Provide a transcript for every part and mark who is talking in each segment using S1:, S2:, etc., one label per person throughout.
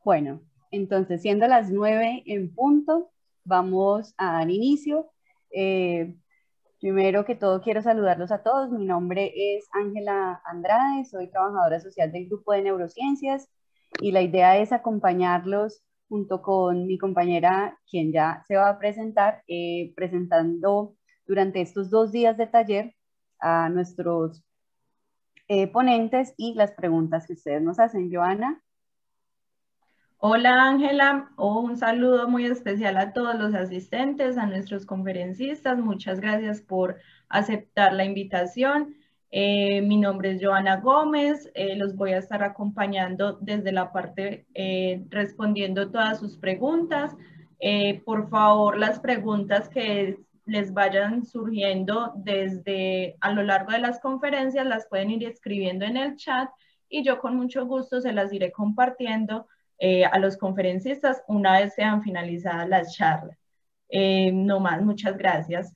S1: Bueno, entonces, siendo las 9 en punto, vamos a dar inicio. Eh, Primero que todo, quiero saludarlos a todos. Mi nombre es Ángela Andrade, soy trabajadora social del Grupo de Neurociencias y la idea es acompañarlos junto con mi compañera, quien ya se va a presentar, presentando durante estos 2 días de taller a nuestros ponentes y las preguntas que ustedes nos hacen. Joana.
S2: Hola Ángela, un saludo muy especial a todos los asistentes, a nuestros conferencistas. Muchas gracias por aceptar la invitación. Mi nombre es Joana Gómez, los voy a estar acompañando desde la parte respondiendo todas sus preguntas. Por favor, las preguntas que les vayan surgiendo desde a lo largo de las conferencias las pueden ir escribiendo en el chat y yo con mucho gusto se las iré compartiendo a los conferencistas una vez sean finalizadas las charlas. No más, muchas gracias.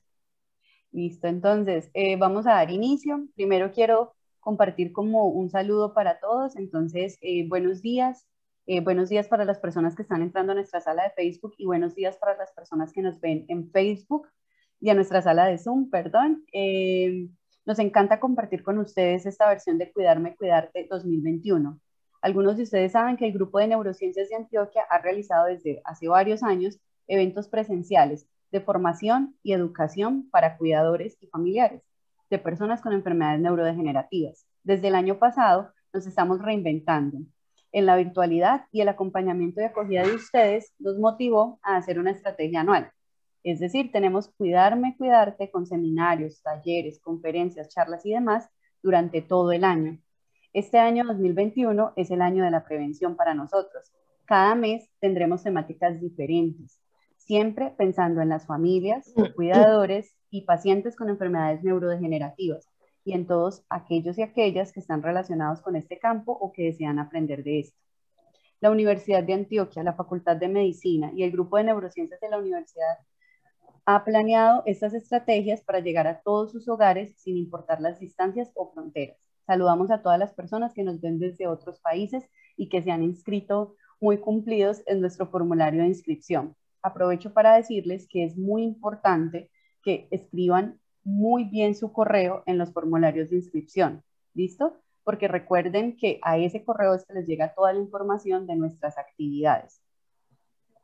S1: Listo, entonces vamos a dar inicio. Primero quiero compartir como un saludo para todos. Entonces, buenos días. Buenos días para las personas que están entrando a nuestra sala de Facebook y buenos días para las personas que nos ven en Facebook y a nuestra sala de Zoom, perdón. Nos encanta compartir con ustedes esta versión de Cuidarme, Cuidarte 2021. Algunos de ustedes saben que el Grupo de Neurociencias de Antioquia ha realizado desde hace varios años eventos presenciales de formación y educación para cuidadores y familiares de personas con enfermedades neurodegenerativas. Desde el año pasado nos estamos reinventando. En la virtualidad y el acompañamiento y acogida de ustedes nos motivó a hacer una estrategia anual. Es decir, tenemos Cuidarme, Cuidarte con seminarios, talleres, conferencias, charlas y demás durante todo el año. Este año 2021 es el año de la prevención para nosotros. Cada mes tendremos temáticas diferentes, siempre pensando en las familias, cuidadores y pacientes con enfermedades neurodegenerativas y en todos aquellos y aquellas que están relacionados con este campo o que desean aprender de esto. La Universidad de Antioquia, la Facultad de Medicina y el Grupo de Neurociencias de la Universidad ha planeado estas estrategias para llegar a todos sus hogares sin importar las distancias o fronteras. Saludamos a todas las personas que nos ven desde otros países y que se han inscrito muy cumplidos en nuestro formulario de inscripción. Aprovecho para decirles que es muy importante que escriban muy bien su correo en los formularios de inscripción. ¿Listo? Porque recuerden que a ese correo es que les llega toda la información de nuestras actividades.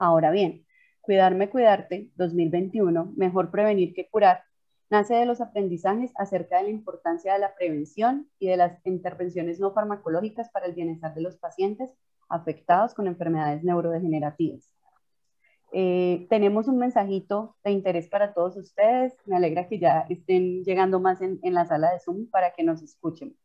S1: Ahora bien, Cuidarme, Cuidarte 2021, mejor prevenir que curar, nace de los aprendizajes acerca de la importancia de la prevención y de las intervenciones no farmacológicas para el bienestar de los pacientes afectados con enfermedades neurodegenerativas. Tenemos un mensajito de interés para todos ustedes. Me alegra que ya estén llegando más en la sala de Zoom para que nos escuchen.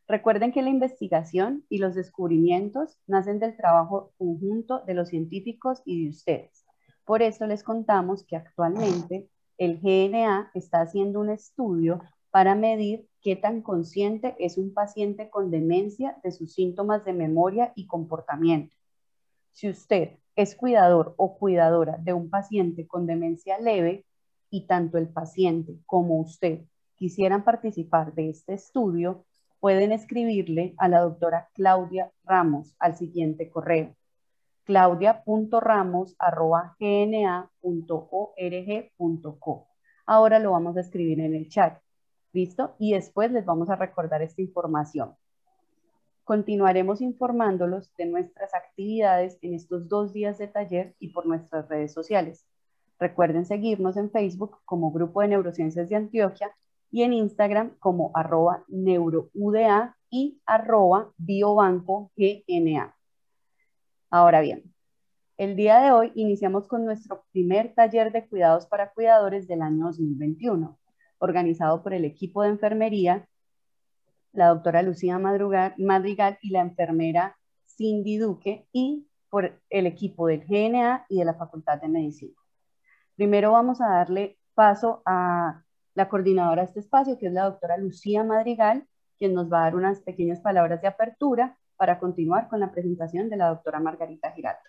S1: Recuerden que la investigación y los descubrimientos nacen del trabajo conjunto de los científicos y de ustedes. Por eso les contamos que actualmente el GNA está haciendo un estudio para medir qué tan consciente es un paciente con demencia de sus síntomas de memoria y comportamiento. Si usted es cuidador o cuidadora de un paciente con demencia leve y tanto el paciente como usted quisieran participar de este estudio, pueden escribirle a la doctora Claudia Ramos al siguiente correo: claudia.ramos@gna.org.co. Ahora lo vamos a escribir en el chat. ¿Listo? Y después les vamos a recordar esta información. Continuaremos informándolos de nuestras actividades en estos 2 días de taller y por nuestras redes sociales. Recuerden seguirnos en Facebook como Grupo de Neurociencias de Antioquia y en Instagram como @neurouda y @biobancogna. Ahora bien, el día de hoy iniciamos con nuestro primer taller de cuidados para cuidadores del año 2021, organizado por el equipo de enfermería, la doctora Lucía Madrigal y la enfermera Cindy Duque, y por el equipo del GNA y de la Facultad de Medicina. Primero vamos a darle paso a la coordinadora de este espacio, que es la doctora Lucía Madrigal, quien nos va a dar unas pequeñas palabras de apertura para continuar con la presentación de la doctora Margarita Giraldo.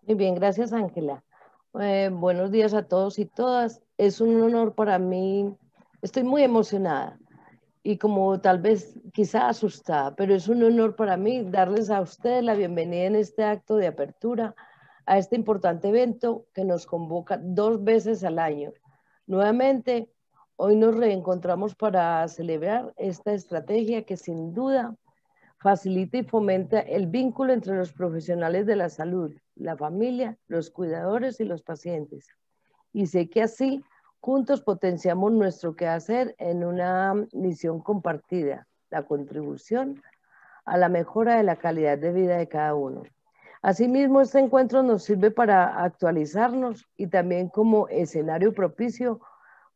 S3: Muy bien, gracias Ángela. Buenos días a todos y todas. Es un honor para mí, estoy muy emocionada. y como tal vez quizá asustada, pero es un honor para mí darles a ustedes la bienvenida en este acto de apertura a este importante evento que nos convoca 2 veces al año. Nuevamente, hoy nos reencontramos para celebrar esta estrategia que sin duda facilita y fomenta el vínculo entre los profesionales de la salud, la familia, los cuidadores y los pacientes. Y sé que así juntos potenciamos nuestro quehacer en una misión compartida, la contribución a la mejora de la calidad de vida de cada uno. Asimismo, este encuentro nos sirve para actualizarnos y también como escenario propicio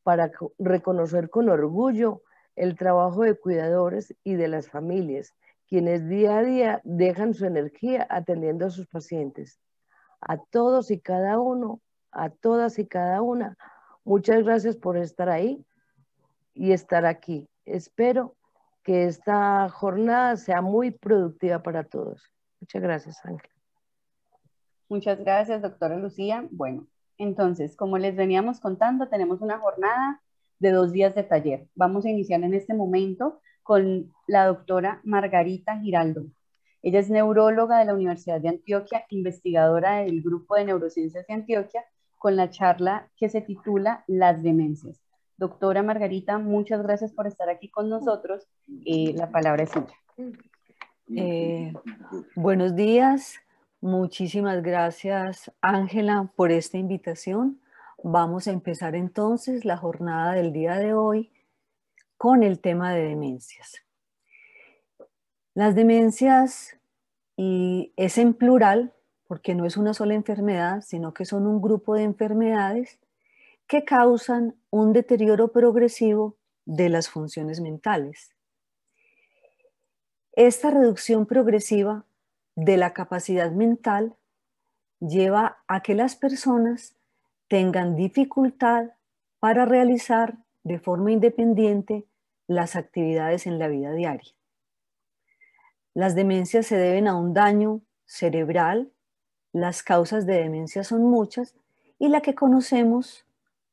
S3: para reconocer con orgullo el trabajo de cuidadores y de las familias, quienes día a día dejan su energía atendiendo a sus pacientes. A todos y cada uno, a todas y cada una, muchas gracias por estar ahí y estar aquí. Espero que esta jornada sea muy productiva para todos. Muchas gracias, Ángel.
S1: Muchas gracias, doctora Lucía. Bueno, entonces, como les veníamos contando, tenemos una jornada de 2 días de taller. Vamos a iniciar en este momento con la doctora Margarita Giraldo. Ella es neuróloga de la Universidad de Antioquia, investigadora del Grupo de Neurociencias de Antioquia, con la charla que se titula Las demencias. Doctora Margarita, muchas gracias por estar aquí con nosotros. La palabra es suya.
S4: Buenos días, muchísimas gracias Ángela por esta invitación. Vamos a empezar entonces la jornada del día de hoy con el tema de demencias. Las demencias, y es en plural porque no es una sola enfermedad, sino que son un grupo de enfermedades que causan un deterioro progresivo de las funciones mentales. Esta reducción progresiva de la capacidad mental lleva a que las personas tengan dificultad para realizar de forma independiente las actividades en la vida diaria. Las demencias se deben a un daño cerebral, las causas de demencia son muchas y la que conocemos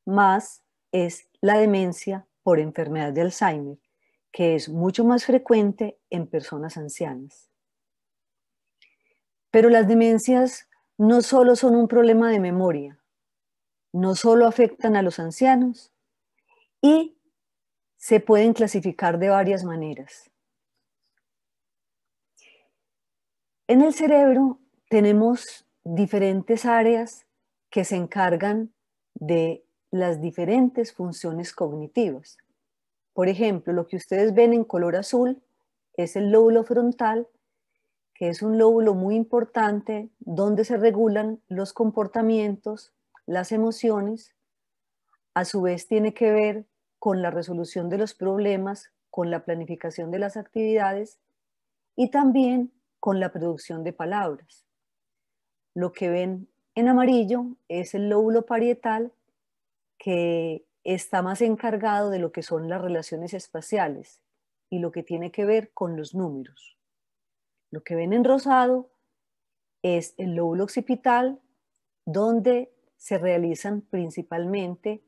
S4: más es la demencia por enfermedad de Alzheimer, que es mucho más frecuente en personas ancianas. Pero las demencias no solo son un problema de memoria, no solo afectan a los ancianos y se pueden clasificar de varias maneras. En el cerebro tenemos diferentes áreas que se encargan de las diferentes funciones cognitivas. Por ejemplo, lo que ustedes ven en color azul es el lóbulo frontal, que es un lóbulo muy importante donde se regulan los comportamientos, las emociones. A su vez tiene que ver con la resolución de los problemas, con la planificación de las actividades y también con la producción de palabras. Lo que ven en amarillo es el lóbulo parietal, que está más encargado de lo que son las relaciones espaciales y lo que tiene que ver con los números. Lo que ven en rosado es el lóbulo occipital, donde se realizan principalmente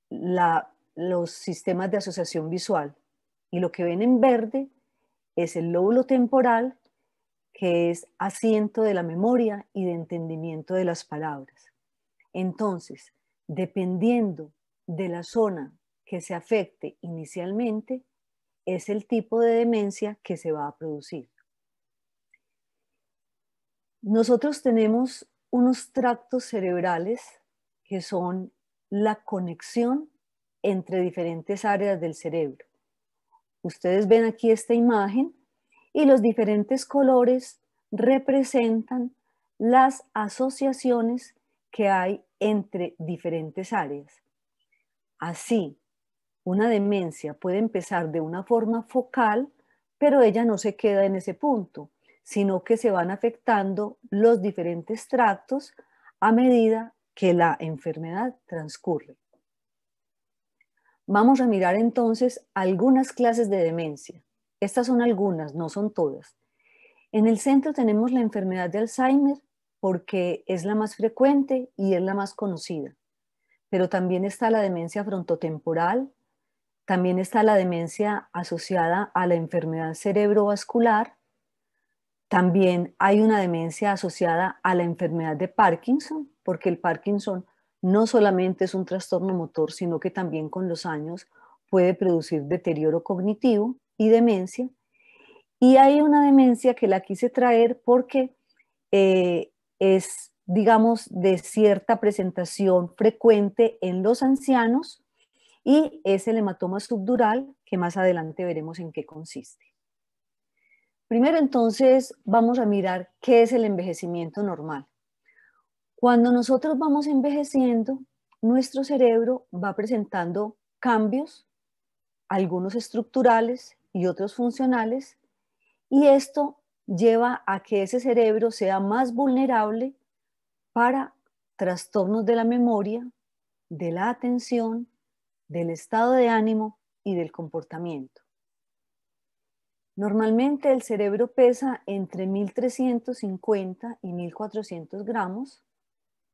S4: los sistemas de asociación visual. Y lo que ven en verde es el lóbulo temporal, que es asiento de la memoria y de entendimiento de las palabras. Entonces, dependiendo de la zona que se afecte inicialmente, es el tipo de demencia que se va a producir. Nosotros tenemos unos tractos cerebrales que son la conexión entre diferentes áreas del cerebro. Ustedes ven aquí esta imagen y los diferentes colores representan las asociaciones que hay entre diferentes áreas. Así, una demencia puede empezar de una forma focal, pero ella no se queda en ese punto, sino que se van afectando los diferentes tractos a medida que la enfermedad transcurre. Vamos a mirar entonces algunas clases de demencia. Estas son algunas, no son todas. En el centro tenemos la enfermedad de Alzheimer porque es la más frecuente y es la más conocida. Pero también está la demencia frontotemporal, También está la demencia asociada a la enfermedad cerebrovascular. También hay una demencia asociada a la enfermedad de Parkinson, porque el Parkinson no solamente es un trastorno motor, sino que también con los años puede producir deterioro cognitivo y demencia. Y hay una demencia que la quise traer porque es, digamos, de cierta presentación frecuente en los ancianos y es el hematoma subdural, que más adelante veremos en qué consiste. Primero, entonces, vamos a mirar qué es el envejecimiento normal. Cuando nosotros vamos envejeciendo, nuestro cerebro va presentando cambios, algunos estructurales y otros funcionales, y esto lleva a que ese cerebro sea más vulnerable para trastornos de la memoria, de la atención, del estado de ánimo y del comportamiento. Normalmente el cerebro pesa entre 1.350 y 1.400 gramos.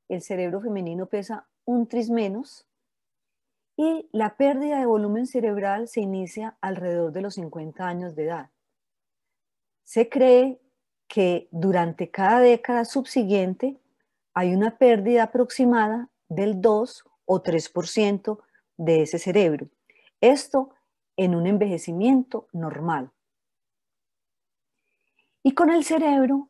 S4: El cerebro femenino pesa un tris menos y la pérdida de volumen cerebral se inicia alrededor de los 50 años de edad. Se cree que durante cada década subsiguiente hay una pérdida aproximada del 2 o 3% de ese cerebro. Esto en un envejecimiento normal. Y con el cerebro,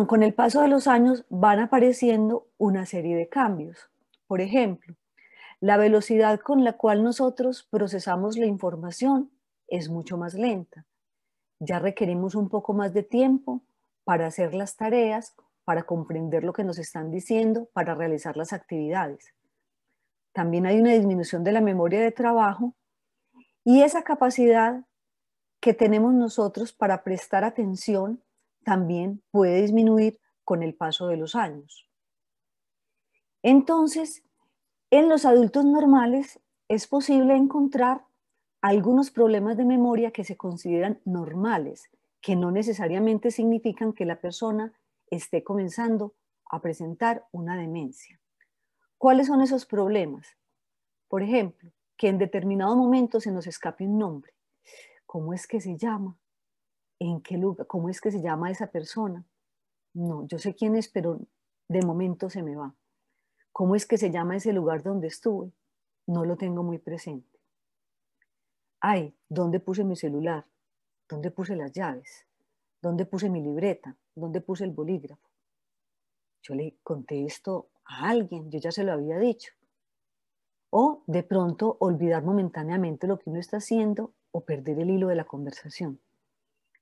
S4: con el paso de los años van apareciendo una serie de cambios. Por ejemplo, la velocidad con la cual nosotros procesamos la información es mucho más lenta. Ya requerimos un poco más de tiempo para hacer las tareas, para comprender lo que nos están diciendo, para realizar las actividades. También hay una disminución de la memoria de trabajo y esa capacidad que tenemos nosotros para prestar atención también puede disminuir con el paso de los años. Entonces, en los adultos normales es posible encontrar algunos problemas de memoria que se consideran normales, que no necesariamente significan que la persona esté comenzando a presentar una demencia. ¿Cuáles son esos problemas? Por ejemplo, que en determinado momento se nos escape un nombre. ¿Cómo es que se llama? ¿En qué lugar? ¿Cómo es que se llama esa persona? No, yo sé quién es, pero de momento se me va. ¿Cómo es que se llama ese lugar donde estuve? No lo tengo muy presente. Ay, ¿dónde puse mi celular? ¿Dónde puse las llaves? ¿Dónde puse mi libreta? ¿Dónde puse el bolígrafo? Yo le conté esto a alguien, yo ya se lo había dicho. O de pronto olvidar momentáneamente lo que uno está haciendo o perder el hilo de la conversación.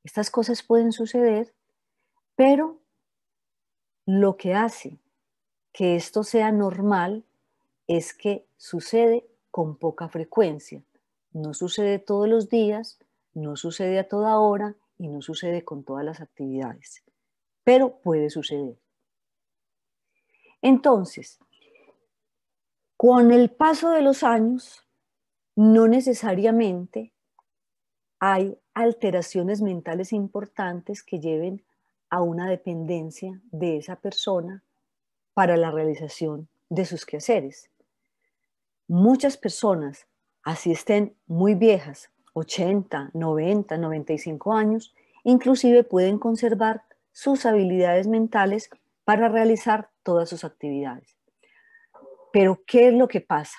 S4: Estas cosas pueden suceder, pero lo que hace que esto sea normal es que sucede con poca frecuencia. No sucede todos los días, no sucede a toda hora y no sucede con todas las actividades, pero puede suceder. Entonces, con el paso de los años, no necesariamente hay alteraciones mentales importantes que lleven a una dependencia de esa persona para la realización de sus quehaceres. Muchas personas, así estén muy viejas, 80, 90, 95 años, inclusive pueden conservar sus habilidades mentales para realizar todas sus actividades. Pero, ¿qué es lo que pasa?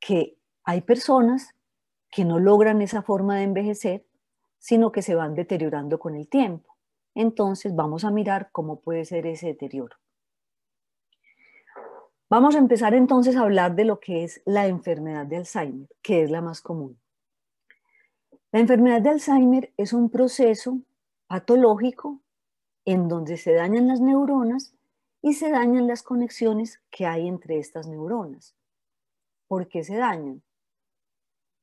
S4: Que hay personas que no logran esa forma de envejecer, sino que se van deteriorando con el tiempo. Entonces, vamos a mirar cómo puede ser ese deterioro. Vamos a empezar entonces a hablar de lo que es la enfermedad de Alzheimer, que es la más común. La enfermedad de Alzheimer es un proceso patológico en donde se dañan las neuronas y se dañan las conexiones que hay entre estas neuronas. ¿Por qué se dañan?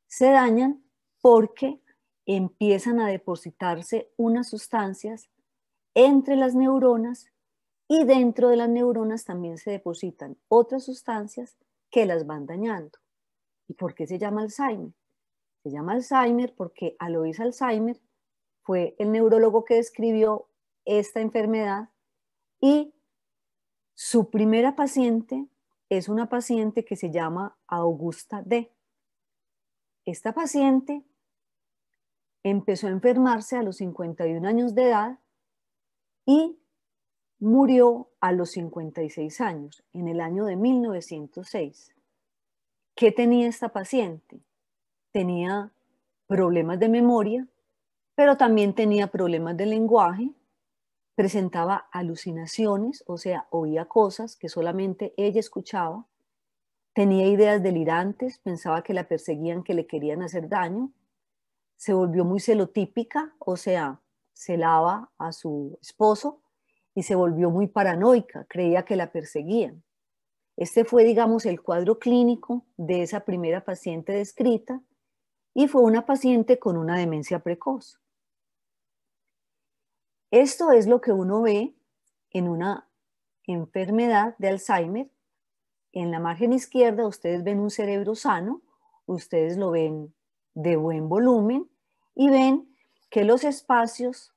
S4: Se dañan porque empiezan a depositarse unas sustancias entre las neuronas y dentro de las neuronas también se depositan otras sustancias que las van dañando. ¿Y por qué se llama Alzheimer? Se llama Alzheimer porque Alois Alzheimer fue el neurólogo que describió esta enfermedad y su primera paciente es una paciente que se llama Augusta D. esta paciente empezó a enfermarse a los 51 años de edad y murió a los 56 años, en el año de 1906. ¿Qué tenía esta paciente? Tenía problemas de memoria, pero también tenía problemas de lenguaje, presentaba alucinaciones, o sea, oía cosas que solamente ella escuchaba, tenía ideas delirantes, pensaba que la perseguían, que le querían hacer daño, se volvió muy celotípica, o sea, celaba a su esposo y se volvió muy paranoica, creía que la perseguían. Este fue, digamos, el cuadro clínico de esa primera paciente descrita y fue una paciente con una demencia precoz. Esto es lo que uno ve en una enfermedad de Alzheimer. En la margen izquierda ustedes ven un cerebro sano, ustedes lo ven de buen volumen y ven que los espacios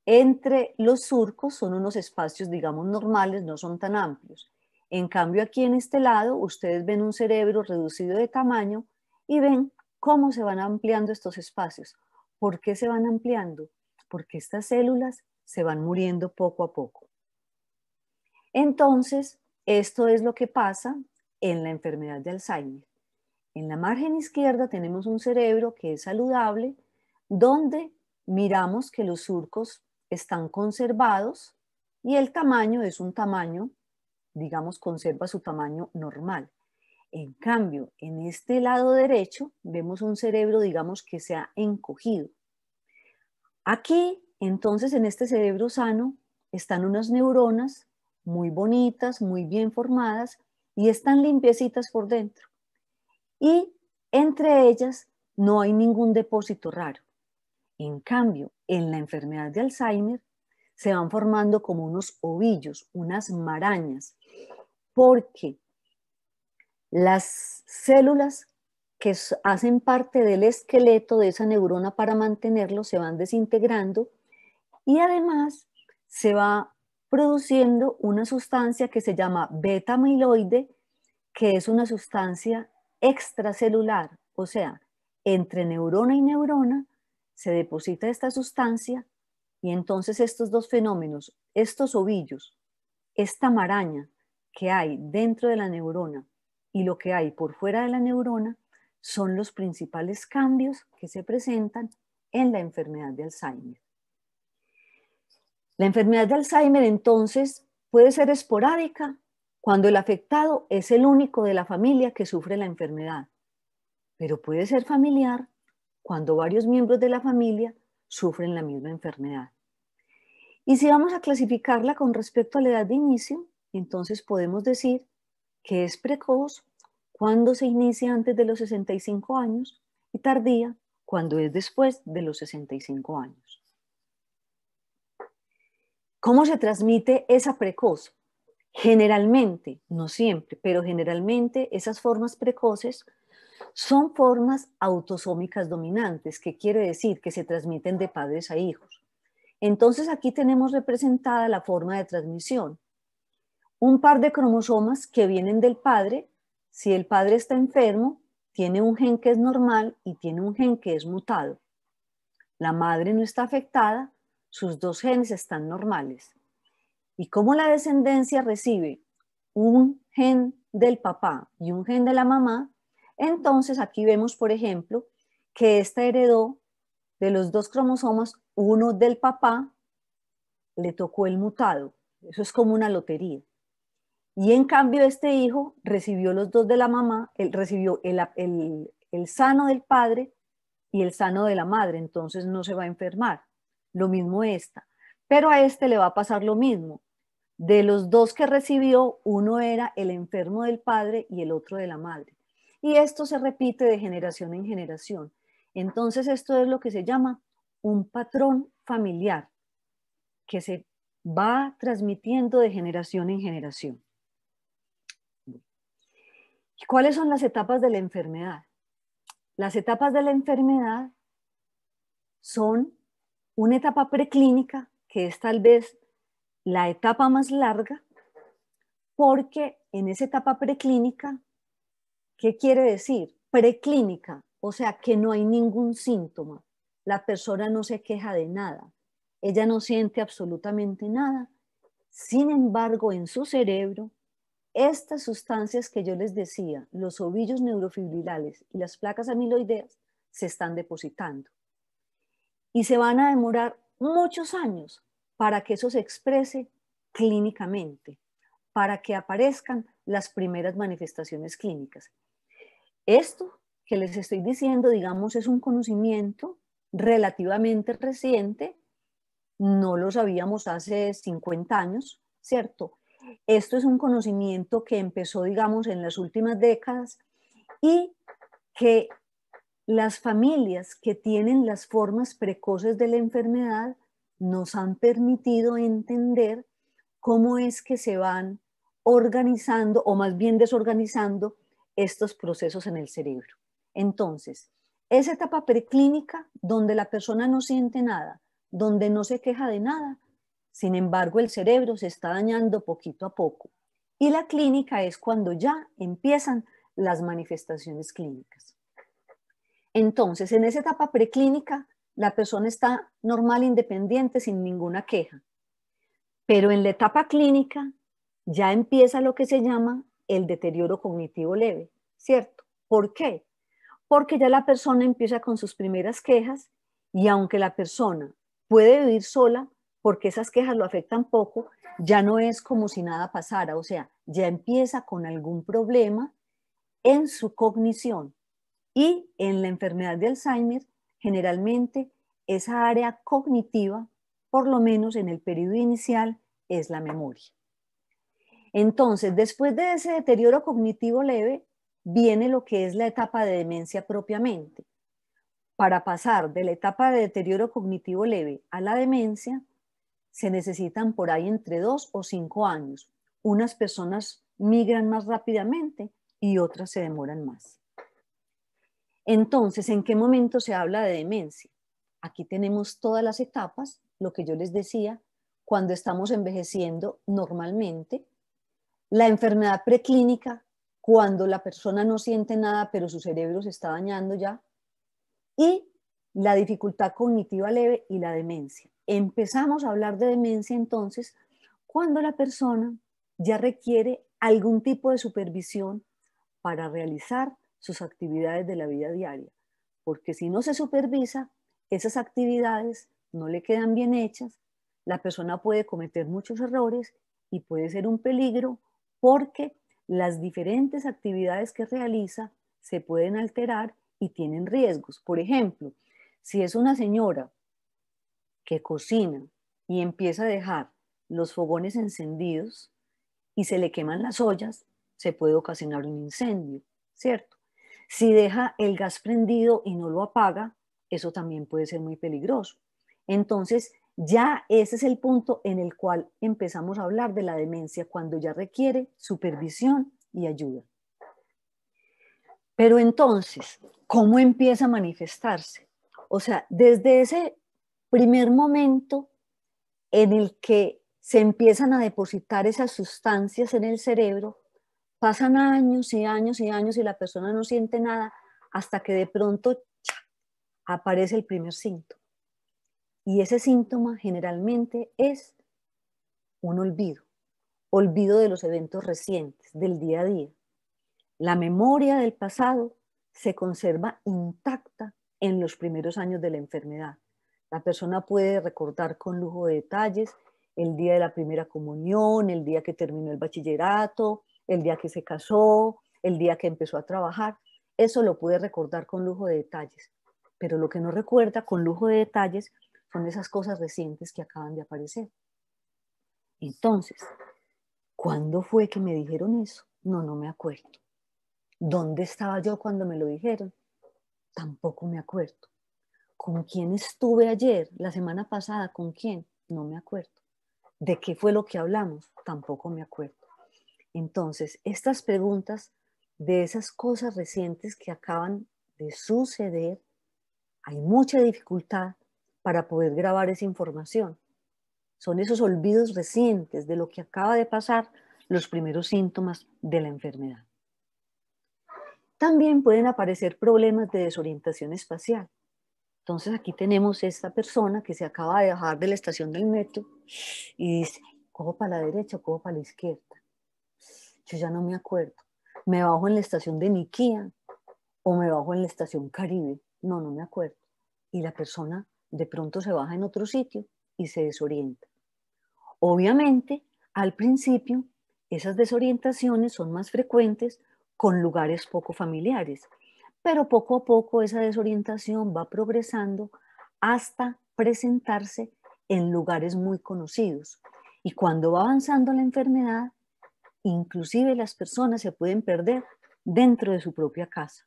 S4: entre los surcos son unos espacios, digamos, normales, no son tan amplios. En cambio, aquí en este lado, ustedes ven un cerebro reducido de tamaño y ven cómo se van ampliando estos espacios. ¿Por qué se van ampliando? Porque estas células se van muriendo poco a poco. Entonces, esto es lo que pasa en la enfermedad de Alzheimer. En la margen izquierda tenemos un cerebro que es saludable, donde miramos que los surcos están conservados y el tamaño es un tamaño, digamos, conserva su tamaño normal. En cambio, en este lado derecho vemos un cerebro, digamos, que se ha encogido. Aquí, entonces, en este cerebro sano, están unas neuronas muy bonitas, muy bien formadas y están limpiecitas por dentro. Y entre ellas no hay ningún depósito raro. En cambio, en la enfermedad de Alzheimer se van formando como unos ovillos, unas marañas, porque las células que hacen parte del esqueleto de esa neurona para mantenerlo se van desintegrando y además se va produciendo una sustancia que se llama beta amiloide, que es una sustancia extracelular, o sea, entre neurona y neurona se deposita esta sustancia y entonces estos dos fenómenos, estos ovillos, esta maraña que hay dentro de la neurona y lo que hay por fuera de la neurona son los principales cambios que se presentan en la enfermedad de Alzheimer. La enfermedad de Alzheimer entonces puede ser esporádica cuando el afectado es el único de la familia que sufre la enfermedad, pero puede ser familiar cuando varios miembros de la familia sufren la misma enfermedad. Y si vamos a clasificarla con respecto a la edad de inicio, entonces podemos decir que es precoz cuando se inicia antes de los 65 años y tardía cuando es después de los 65 años. ¿Cómo se transmite esa precoz? Generalmente, no siempre, pero generalmente esas formas precoces son formas autosómicas dominantes, que quiere decir que se transmiten de padres a hijos. Entonces aquí tenemos representada la forma de transmisión. Un par de cromosomas que vienen del padre. Si el padre está enfermo, tiene un gen que es normal y tiene un gen que es mutado. La madre no está afectada, sus dos genes están normales. Y como la descendencia recibe un gen del papá y un gen de la mamá, entonces aquí vemos, por ejemplo, que esta heredó de los dos cromosomas, uno del papá, le tocó el mutado. Eso es como una lotería. Y en cambio este hijo recibió los dos de la mamá, él recibió el sano del padre y el sano de la madre, entonces no se va a enfermar. Lo mismo esta. Pero a este le va a pasar lo mismo. De los dos que recibió, uno era el enfermo del padre y el otro de la madre. Y esto se repite de generación en generación. Entonces esto es lo que se llama un patrón familiar que se va transmitiendo de generación en generación. ¿Y cuáles son las etapas de la enfermedad? Las etapas de la enfermedad son una etapa preclínica, que es tal vez la etapa más larga, porque en esa etapa preclínica, ¿qué quiere decir? Preclínica, o sea que no hay ningún síntoma. La persona no se queja de nada, ella no siente absolutamente nada. Sin embargo, en su cerebro, estas sustancias que yo les decía, los ovillos neurofibrilales y las placas amiloideas, se están depositando. Y se van a demorar muchos años para que eso se exprese clínicamente, para que aparezcan las primeras manifestaciones clínicas. Esto que les estoy diciendo, digamos, es un conocimiento relativamente reciente, no lo sabíamos hace 50 años, ¿cierto? Esto es un conocimiento que empezó, digamos, en las últimas décadas y que las familias que tienen las formas precoces de la enfermedad nos han permitido entender cómo es que se van organizando o más bien desorganizando estos procesos en el cerebro. Entonces, esa etapa preclínica donde la persona no siente nada, donde no se queja de nada, sin embargo el cerebro se está dañando poquito a poco. Y la clínica es cuando ya empiezan las manifestaciones clínicas. Entonces, en esa etapa preclínica, la persona está normal, independiente, sin ninguna queja. Pero en la etapa clínica ya empieza lo que se llama el deterioro cognitivo leve, ¿cierto? ¿Por qué? Porque ya la persona empieza con sus primeras quejas y aunque la persona puede vivir sola, porque esas quejas lo afectan poco, ya no es como si nada pasara, o sea, ya empieza con algún problema en su cognición. Y en la enfermedad de Alzheimer, generalmente esa área cognitiva, por lo menos en el periodo inicial, es la memoria. Entonces, después de ese deterioro cognitivo leve, viene lo que es la etapa de demencia propiamente. Para pasar de la etapa de deterioro cognitivo leve a la demencia, se necesitan por ahí entre 2 o 5 años. Unas personas migran más rápidamente y otras se demoran más. Entonces, ¿en qué momento se habla de demencia? Aquí tenemos todas las etapas, lo que yo les decía, cuando estamos envejeciendo normalmente, la enfermedad preclínica, cuando la persona no siente nada, pero su cerebro se está dañando ya, y la dificultad cognitiva leve y la demencia. Empezamos a hablar de demencia entonces cuando la persona ya requiere algún tipo de supervisión para realizar sus actividades de la vida diaria, porque si no se supervisa, esas actividades no le quedan bien hechas, la persona puede cometer muchos errores y puede ser un peligro porque las diferentes actividades que realiza se pueden alterar y tienen riesgos. Por ejemplo, si es una señora que cocina y empieza a dejar los fogones encendidos y se le queman las ollas, se puede ocasionar un incendio, ¿cierto? Si deja el gas prendido y no lo apaga, eso también puede ser muy peligroso. Entonces, ya ese es el punto en el cual empezamos a hablar de la demencia, cuando ya requiere supervisión y ayuda. Pero entonces, ¿cómo empieza a manifestarse? O sea, desde ese primer momento en el que se empiezan a depositar esas sustancias en el cerebro, pasan años y años y años y la persona no siente nada hasta que de pronto aparece el primer síntoma. Y ese síntoma generalmente es un olvido de los eventos recientes, del día a día. La memoria del pasado se conserva intacta en los primeros años de la enfermedad. La persona puede recordar con lujo de detalles el día de la primera comunión, el día que terminó el bachillerato, el día que se casó, el día que empezó a trabajar. Eso lo puede recordar con lujo de detalles. Pero lo que no recuerda con lujo de detalles son esas cosas recientes que acaban de aparecer. Entonces, ¿cuándo fue que me dijeron eso? No me acuerdo. ¿Dónde estaba yo cuando me lo dijeron? Tampoco me acuerdo. ¿Con quién estuve ayer, la semana pasada? ¿Con quién? No me acuerdo. ¿De qué fue lo que hablamos? Tampoco me acuerdo. Entonces, estas preguntas de esas cosas recientes que acaban de suceder, hay mucha dificultad para poder grabar esa información. Son esos olvidos recientes de lo que acaba de pasar, los primeros síntomas de la enfermedad. También pueden aparecer problemas de desorientación espacial. Entonces aquí tenemos esta persona que se acaba de bajar de la estación del metro y dice, ¿cojo para la derecha o cojo para la izquierda? Yo ya no me acuerdo. ¿Me bajo en la estación de Niquía o me bajo en la estación Caribe? No, no me acuerdo. Y la persona de pronto se baja en otro sitio y se desorienta. Obviamente, al principio, esas desorientaciones son más frecuentes con lugares poco familiares, pero poco a poco esa desorientación va progresando hasta presentarse en lugares muy conocidos. Y cuando va avanzando la enfermedad, inclusive las personas se pueden perder dentro de su propia casa.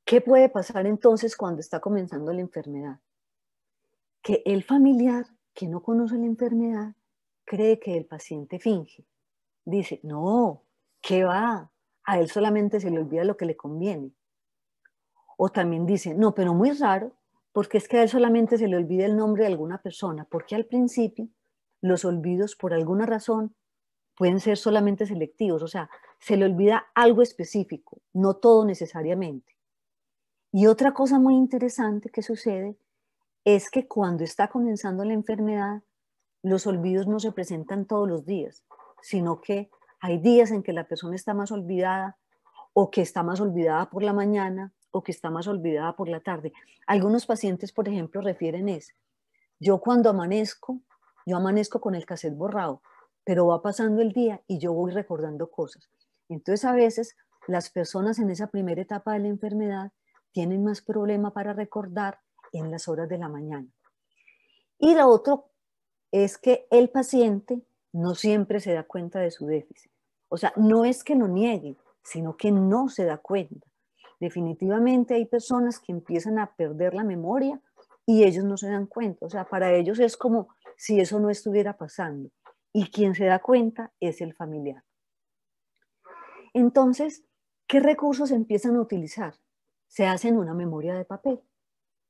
S4: ¿Qué puede pasar entonces cuando está comenzando la enfermedad? Que el familiar que no conoce la enfermedad cree que el paciente finge. Dice, no, ¿qué va? A él solamente se le olvida lo que le conviene. O también dice, no, pero muy raro, porque es que a él solamente se le olvida el nombre de alguna persona, porque al principio los olvidos por alguna razón pueden ser solamente selectivos, o sea, se le olvida algo específico, no todo necesariamente. Y otra cosa muy interesante que sucede es que cuando está comenzando la enfermedad, los olvidos no se presentan todos los días, sino que hay días en que la persona está más olvidada o que está más olvidada por la mañana o que está más olvidada por la tarde. Algunos pacientes, por ejemplo, refieren es, yo cuando amanezco, yo amanezco con el cassette borrado, pero va pasando el día y yo voy recordando cosas. Entonces a veces las personas en esa primera etapa de la enfermedad tienen más problema para recordar en las horas de la mañana. Y lo otro es que el paciente no siempre se da cuenta de su déficit. O sea, no es que lo niegue, sino que no se da cuenta. Definitivamente hay personas que empiezan a perder la memoria y ellos no se dan cuenta. O sea, para ellos es como si eso no estuviera pasando. Y quien se da cuenta es el familiar. Entonces, ¿qué recursos empiezan a utilizar? Se hacen una memoria de papel.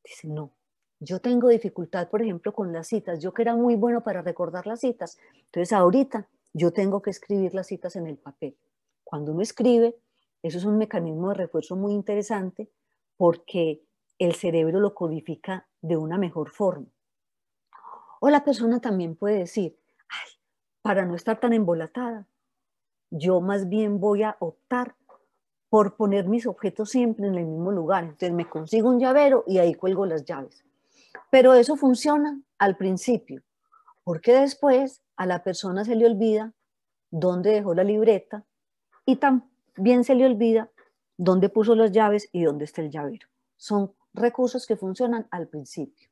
S4: Dicen, no, yo tengo dificultad, por ejemplo, con las citas. Yo que era muy bueno para recordar las citas. Entonces, ahorita yo tengo que escribir las citas en el papel. Cuando uno escribe, eso es un mecanismo de refuerzo muy interesante porque el cerebro lo codifica de una mejor forma. O la persona también puede decir, ay, para no estar tan embolatada, yo más bien voy a optar por poner mis objetos siempre en el mismo lugar. Entonces me consigo un llavero y ahí cuelgo las llaves. Pero eso funciona al principio, porque después a la persona se le olvida dónde dejó la libreta y también se le olvida dónde puso las llaves y dónde está el llavero. Son recursos que funcionan al principio.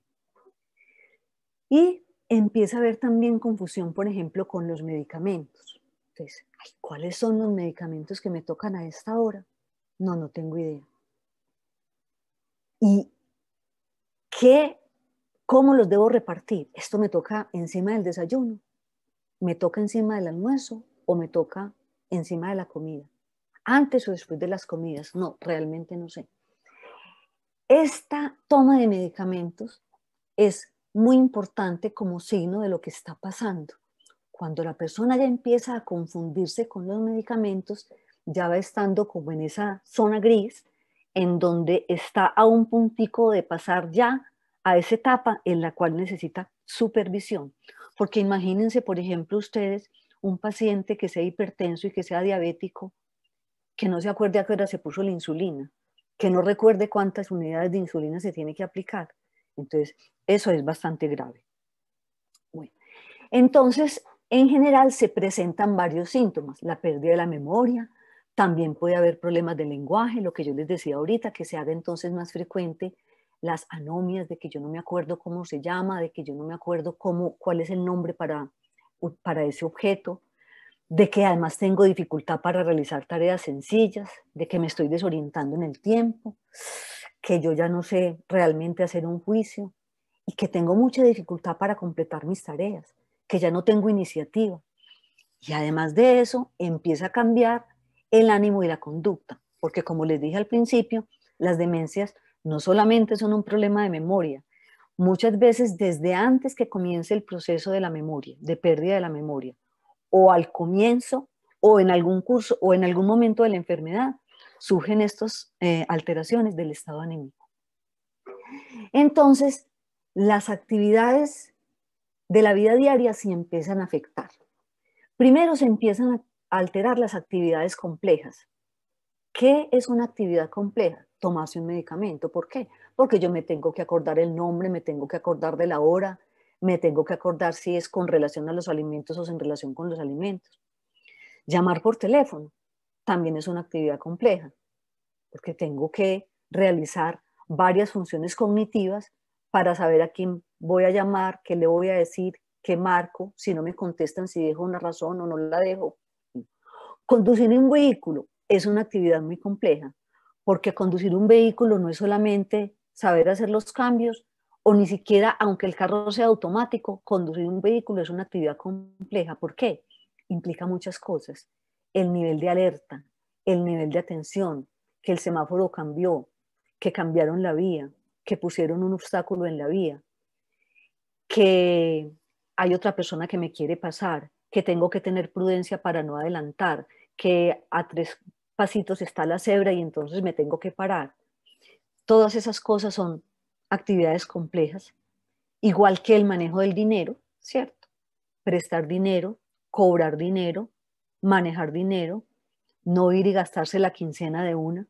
S4: Y empieza a haber también confusión, por ejemplo, con los medicamentos. Entonces, ay, ¿cuáles son los medicamentos que me tocan a esta hora? No, no tengo idea. ¿Y cómo los debo repartir? ¿Esto me toca encima del desayuno? ¿Me toca encima del almuerzo? ¿O me toca encima de la comida? ¿Antes o después de las comidas? No, realmente no sé. Esta toma de medicamentos es muy importante como signo de lo que está pasando. Cuando la persona ya empieza a confundirse con los medicamentos, ya va estando como en esa zona gris, en donde está a un puntico de pasar ya a esa etapa en la cual necesita supervisión. Porque imagínense, por ejemplo, ustedes, un paciente que sea hipertenso y que sea diabético, que no se acuerde a qué hora se puso la insulina, que no recuerde cuántas unidades de insulina se tiene que aplicar. Entonces, eso es bastante grave. Bueno, entonces, en general se presentan varios síntomas, la pérdida de la memoria, también puede haber problemas de lenguaje, lo que yo les decía ahorita, que se haga entonces más frecuente las anomias, de que yo no me acuerdo cómo se llama, de que yo no me acuerdo cuál es el nombre para ese objeto, de que además tengo dificultad para realizar tareas sencillas, de que me estoy desorientando en el tiempo, que yo ya no sé realmente hacer un juicio y que tengo mucha dificultad para completar mis tareas, que ya no tengo iniciativa. Y además de eso, empieza a cambiar el ánimo y la conducta, porque como les dije al principio, las demencias no solamente son un problema de memoria, muchas veces desde antes que comience el proceso de la memoria, de pérdida de la memoria, o al comienzo, o en algún curso, o en algún momento de la enfermedad, surgen estas alteraciones del estado anímico. Entonces, las actividades de la vida diaria se empiezan a afectar. Primero se empiezan a alterar las actividades complejas. ¿Qué es una actividad compleja? Tomarse un medicamento. ¿Por qué? Porque yo me tengo que acordar el nombre, me tengo que acordar de la hora, me tengo que acordar si es con relación a los alimentos o sin relación con los alimentos. Llamar por teléfono también es una actividad compleja, porque tengo que realizar varias funciones cognitivas para saber a quién voy a llamar, qué le voy a decir, qué marco, si no me contestan, si dejo una razón o no la dejo. Conducir un vehículo es una actividad muy compleja, porque conducir un vehículo no es solamente saber hacer los cambios, o ni siquiera, aunque el carro sea automático, conducir un vehículo es una actividad compleja. ¿Por qué? Implica muchas cosas. El nivel de alerta, el nivel de atención, que el semáforo cambió, que cambiaron la vía, que pusieron un obstáculo en la vía, que hay otra persona que me quiere pasar, que tengo que tener prudencia para no adelantar, que a 3 pasitos está la cebra y entonces me tengo que parar. Todas esas cosas son actividades complejas, igual que el manejo del dinero, ¿cierto? Prestar dinero, cobrar dinero, manejar dinero, no ir y gastarse la quincena de una.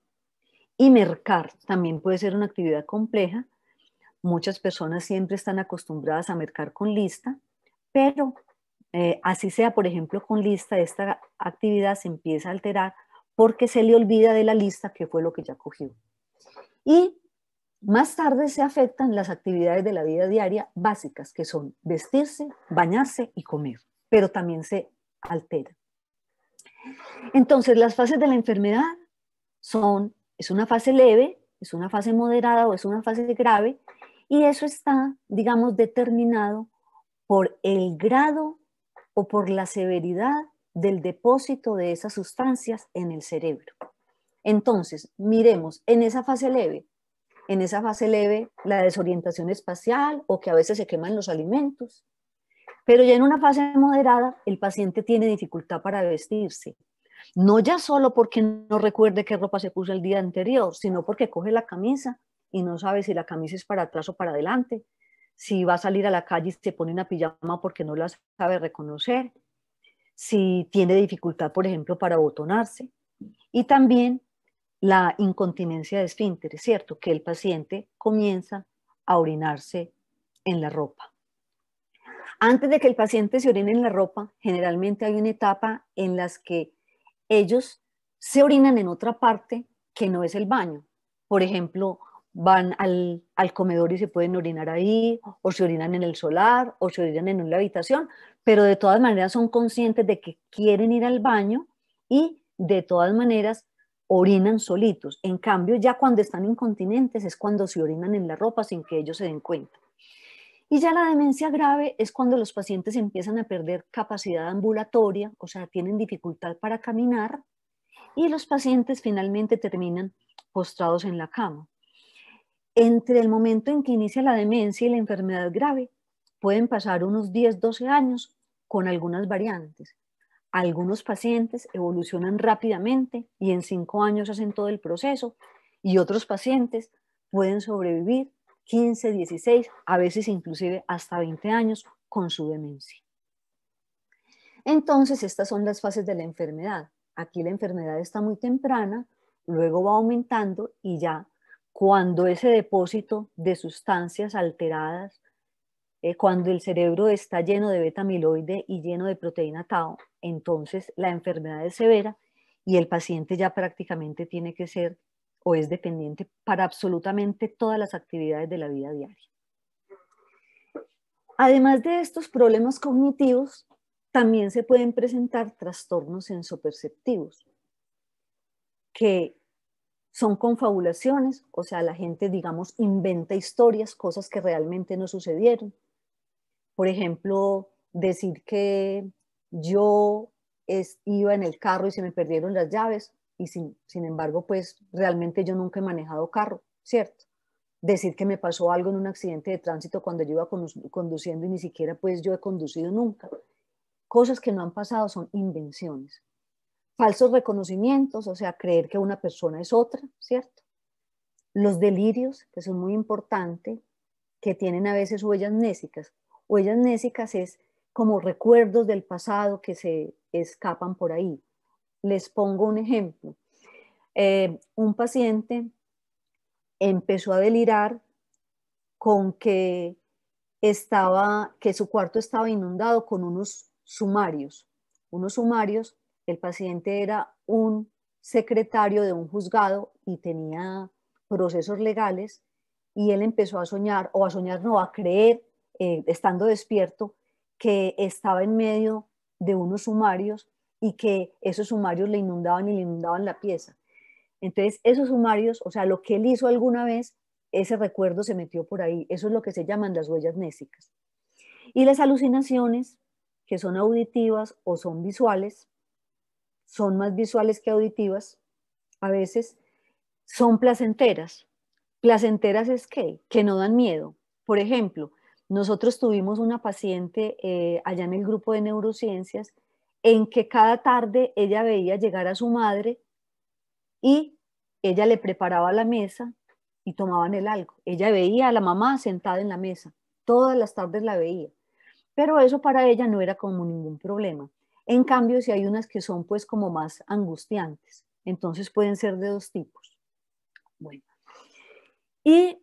S4: Y mercar también puede ser una actividad compleja. Muchas personas siempre están acostumbradas a mercar con lista, pero así sea, por ejemplo, con lista, esta actividad se empieza a alterar porque se le olvida de la lista qué fue lo que ya cogió. Y más tarde se afectan las actividades de la vida diaria básicas, que son vestirse, bañarse y comer, pero también se altera. Entonces, las fases de la enfermedad es una fase leve, es una fase moderada o es una fase grave, y eso está, digamos, determinado por el grado o por la severidad del depósito de esas sustancias en el cerebro. Entonces, miremos, en esa fase leve, la desorientación espacial o que a veces se queman los alimentos, pero ya en una fase moderada el paciente tiene dificultad para vestirse. No ya solo porque no recuerde qué ropa se puso el día anterior, sino porque coge la camisa y no sabe si la camisa es para atrás o para adelante, si va a salir a la calle y se pone una pijama porque no la sabe reconocer, si tiene dificultad, por ejemplo, para abotonarse. Y también la incontinencia de esfínteres, ¿cierto? Que el paciente comienza a orinarse en la ropa. Antes de que el paciente se orine en la ropa, generalmente hay una etapa en la que ellos se orinan en otra parte que no es el baño. Por ejemplo, van al comedor y se pueden orinar ahí, o se orinan en el solar, o se orinan en una habitación, pero de todas maneras son conscientes de que quieren ir al baño y de todas maneras orinan solitos. En cambio, ya cuando están incontinentes es cuando se orinan en la ropa sin que ellos se den cuenta. Y ya la demencia grave es cuando los pacientes empiezan a perder capacidad ambulatoria, o sea, tienen dificultad para caminar, y los pacientes finalmente terminan postrados en la cama. Entre el momento en que inicia la demencia y la enfermedad grave, pueden pasar unos 10, 12 años con algunas variantes. Algunos pacientes evolucionan rápidamente y en 5 años hacen todo el proceso, y otros pacientes pueden sobrevivir 15, 16, a veces inclusive hasta 20 años con su demencia. Entonces, estas son las fases de la enfermedad. Aquí la enfermedad está muy temprana, luego va aumentando y ya cuando ese depósito de sustancias alteradas, cuando el cerebro está lleno de beta-amiloide y lleno de proteína tau, entonces la enfermedad es severa y el paciente ya prácticamente tiene que ser o es dependiente para absolutamente todas las actividades de la vida diaria. Además de estos problemas cognitivos, también se pueden presentar trastornos sensoperceptivos, que son confabulaciones, o sea, la gente, digamos, inventa historias, cosas que realmente no sucedieron. Por ejemplo, decir que yo iba en el carro y se me perdieron las llaves, y sin embargo, pues realmente yo nunca he manejado carro, ¿cierto? Decir que me pasó algo en un accidente de tránsito cuando yo iba conduciendo y ni siquiera pues yo he conducido nunca. Cosas que no han pasado son invenciones. falsos reconocimientos, o sea, creer que una persona es otra, ¿cierto? Los delirios, que son muy importantes, que tienen a veces huellas nésicas. Huellas nésicas es como recuerdos del pasado que se escapan por ahí. Les pongo un ejemplo. Un paciente empezó a delirar con que su cuarto estaba inundado con unos sumarios. Unos sumarios, el paciente era un secretario de un juzgado y tenía procesos legales, y él empezó a soñar, o a soñar no, a creer, estando despierto, que estaba en medio de unos sumarios y que esos sumarios le inundaban y le inundaban la pieza. Entonces, esos sumarios, o sea, lo que él hizo alguna vez, ese recuerdo se metió por ahí. Eso es lo que se llaman las huellas nésicas. Y las alucinaciones, que son auditivas o son visuales, son más visuales que auditivas, a veces son placenteras. Placenteras es que no dan miedo. Por ejemplo, nosotros tuvimos una paciente allá en el grupo de neurociencias en que cada tarde ella veía llegar a su madre y ella le preparaba la mesa y tomaban el algo. Ella veía a la mamá sentada en la mesa, todas las tardes la veía, pero eso para ella no era como ningún problema. En cambio, si hay unas que son pues como más angustiantes, entonces pueden ser de dos tipos. Bueno, y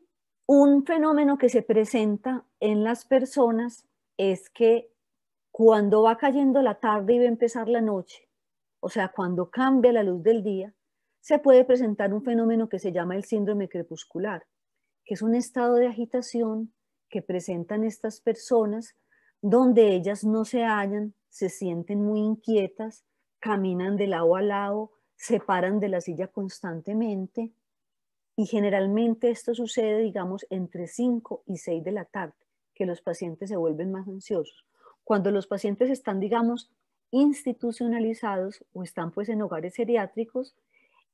S4: un fenómeno que se presenta en las personas es que cuando va cayendo la tarde y va a empezar la noche, o sea, cuando cambia la luz del día, se puede presentar un fenómeno que se llama el síndrome crepuscular, que es un estado de agitación que presentan estas personas donde ellas no se hallan, se sienten muy inquietas, caminan de lado a lado, se paran de la silla constantemente, y generalmente esto sucede, digamos, entre 5 y 6 de la tarde, que los pacientes se vuelven más ansiosos. Cuando los pacientes están, digamos, institucionalizados o están pues en hogares geriátricos,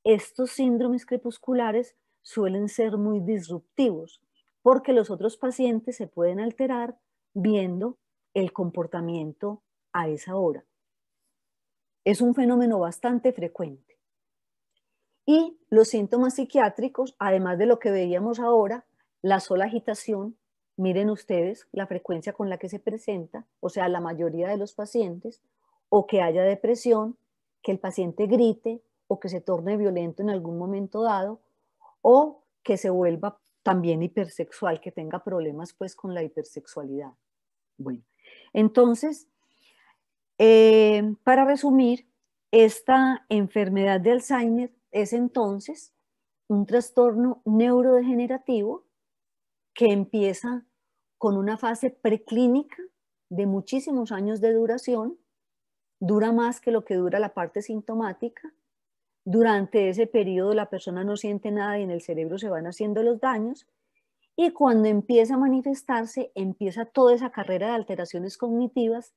S4: estos síndromes crepusculares suelen ser muy disruptivos porque los otros pacientes se pueden alterar viendo el comportamiento a esa hora. Es un fenómeno bastante frecuente. Y los síntomas psiquiátricos, además de lo que veíamos ahora, la sola agitación, miren ustedes la frecuencia con la que se presenta, o sea, la mayoría de los pacientes, o que haya depresión, que el paciente grite, o que se torne violento en algún momento dado, o que se vuelva también hipersexual, que tenga problemas pues con la hipersexualidad. Bueno, entonces, para resumir, esta enfermedad de Alzheimer es entonces un trastorno neurodegenerativo que empieza con una fase preclínica de muchísimos años de duración, dura más que lo que dura la parte sintomática. Durante ese periodo la persona no siente nada y en el cerebro se van haciendo los daños, y cuando empieza a manifestarse, empieza toda esa carrera de alteraciones cognitivas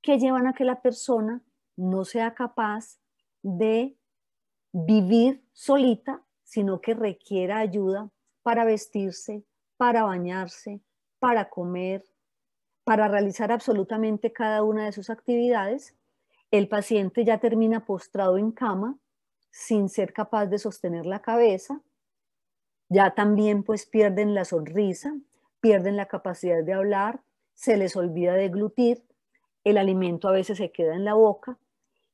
S4: que llevan a que la persona no sea capaz de vivir solita, sino que requiera ayuda para vestirse, para bañarse, para comer, para realizar absolutamente cada una de sus actividades. El paciente ya termina postrado en cama, sin ser capaz de sostener la cabeza. Ya también pues pierden la sonrisa, pierden la capacidad de hablar, se les olvida deglutir, el alimento a veces se queda en la boca,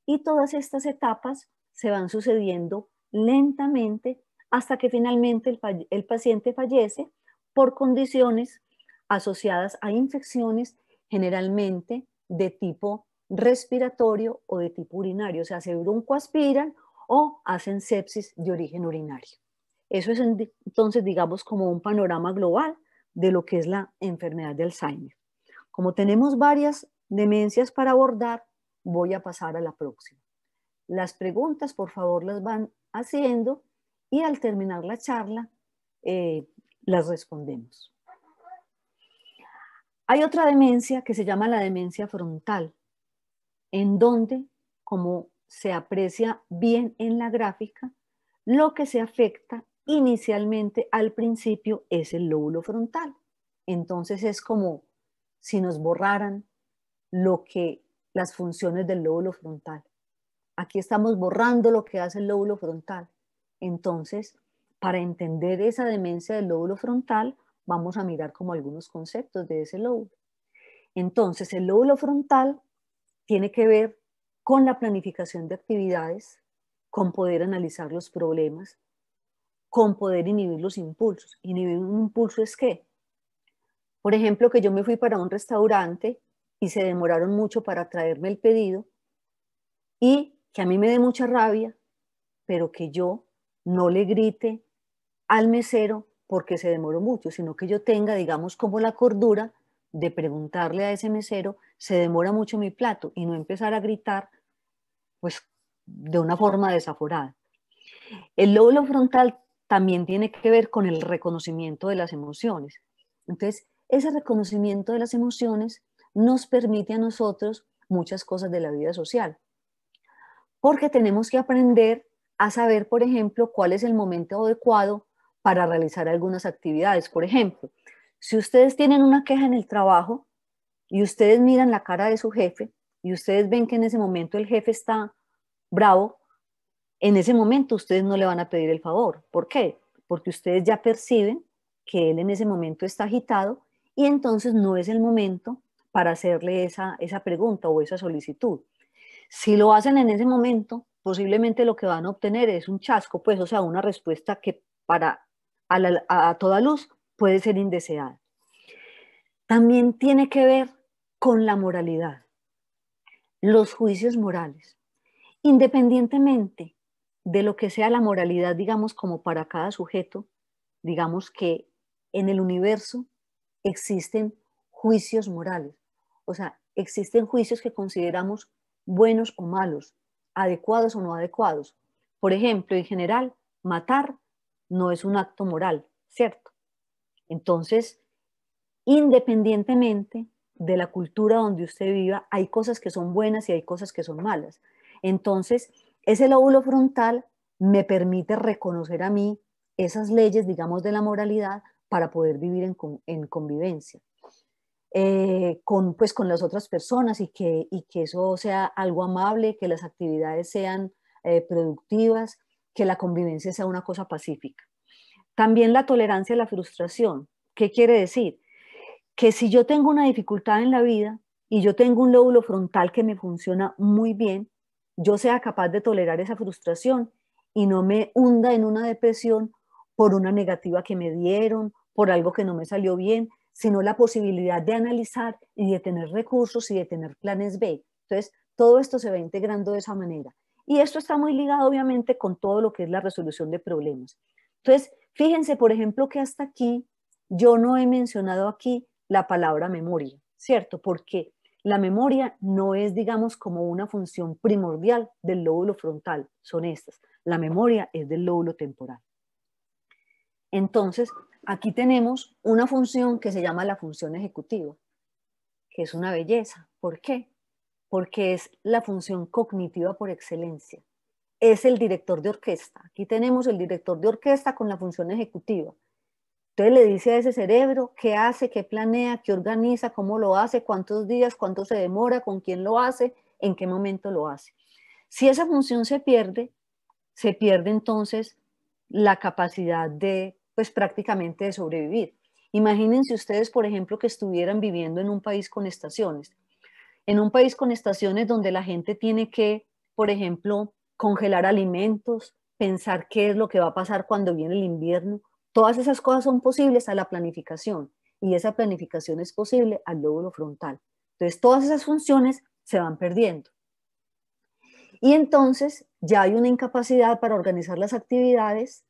S4: y todas estas etapas se van sucediendo lentamente hasta que finalmente el paciente fallece por condiciones asociadas a infecciones, generalmente de tipo respiratorio o de tipo urinario, o sea, se broncoaspiran o hacen sepsis de origen urinario. Eso es entonces, digamos, como un panorama global de lo que es la enfermedad de Alzheimer. Como tenemos varias demencias para abordar, voy a pasar a la próxima. Las preguntas, por favor, las van haciendo y al terminar la charla, las respondemos. Hay otra demencia que se llama la demencia frontal, en donde, como se aprecia bien en la gráfica, lo que se afecta inicialmente al principio es el lóbulo frontal. Entonces es como si nos borraran las funciones del lóbulo frontal. Aquí estamos borrando lo que hace el lóbulo frontal. Entonces, para entender esa demencia del lóbulo frontal, vamos a mirar como algunos conceptos de ese lóbulo. Entonces, el lóbulo frontal tiene que ver con la planificación de actividades, con poder analizar los problemas, con poder inhibir los impulsos. Inhibir un impulso es ¿qué? Por ejemplo, que yo me fui para un restaurante y se demoraron mucho para traerme el pedido y que a mí me dé mucha rabia, pero que yo no le grite al mesero porque se demoró mucho, sino que yo tenga, digamos, como la cordura de preguntarle a ese mesero, se demora mucho mi plato, y no empezar a gritar, pues, de una forma desaforada. El lóbulo frontal también tiene que ver con el reconocimiento de las emociones. Entonces, ese reconocimiento de las emociones nos permite a nosotros muchas cosas de la vida social, porque tenemos que aprender a saber, por ejemplo, cuál es el momento adecuado para realizar algunas actividades. Por ejemplo, si ustedes tienen una queja en el trabajo y ustedes miran la cara de su jefe y ustedes ven que en ese momento el jefe está bravo, en ese momento ustedes no le van a pedir el favor. ¿Por qué? Porque ustedes ya perciben que él en ese momento está agitado y entonces no es el momento para hacerle esa pregunta o esa solicitud. Si lo hacen en ese momento, posiblemente lo que van a obtener es un chasco, pues, o sea, una respuesta que a toda luz puede ser indeseada. También tiene que ver con la moralidad, los juicios morales. Independientemente de lo que sea la moralidad, digamos, como para cada sujeto, digamos que en el universo existen juicios morales. O sea, existen juicios que consideramos buenos o malos, adecuados o no adecuados. Por ejemplo, en general, matar no es un acto moral, ¿cierto? Entonces, independientemente de la cultura donde usted viva, hay cosas que son buenas y hay cosas que son malas. Entonces, ese lóbulo frontal me permite reconocer a mí esas leyes, digamos, de la moralidad para poder vivir en convivencia pues, con las otras personas y que eso sea algo amable, que las actividades sean productivas, que la convivencia sea una cosa pacífica. También la tolerancia a la frustración. ¿Qué quiere decir? Que si yo tengo una dificultad en la vida y yo tengo un lóbulo frontal que me funciona muy bien, yo sea capaz de tolerar esa frustración y no me hunda en una depresión por una negativa que me dieron, por algo que no me salió bien, sino la posibilidad de analizar y de tener recursos y de tener planes B. Entonces, todo esto se va integrando de esa manera. Y esto está muy ligado, obviamente, con todo lo que es la resolución de problemas. Entonces, fíjense, por ejemplo, que hasta aquí yo no he mencionado aquí la palabra memoria, ¿cierto? Porque la memoria no es, digamos, como una función primordial del lóbulo frontal, son estas. La memoria es del lóbulo temporal. Entonces, aquí tenemos una función que se llama la función ejecutiva, que es una belleza. ¿Por qué? Porque es la función cognitiva por excelencia. Es el director de orquesta. Aquí tenemos el director de orquesta con la función ejecutiva. Entonces le dice a ese cerebro qué hace, qué planea, qué organiza, cómo lo hace, cuántos días, cuánto se demora, con quién lo hace, en qué momento lo hace. Si esa función se pierde entonces la capacidad de, pues prácticamente de sobrevivir. Imagínense ustedes, por ejemplo, que estuvieran viviendo en un país con estaciones. En un país con estaciones donde la gente tiene que, por ejemplo, congelar alimentos, pensar qué es lo que va a pasar cuando viene el invierno. Todas esas cosas son posibles a la planificación y esa planificación es posible al lóbulo frontal. Entonces, todas esas funciones se van perdiendo. Y entonces ya hay una incapacidad para organizar las actividades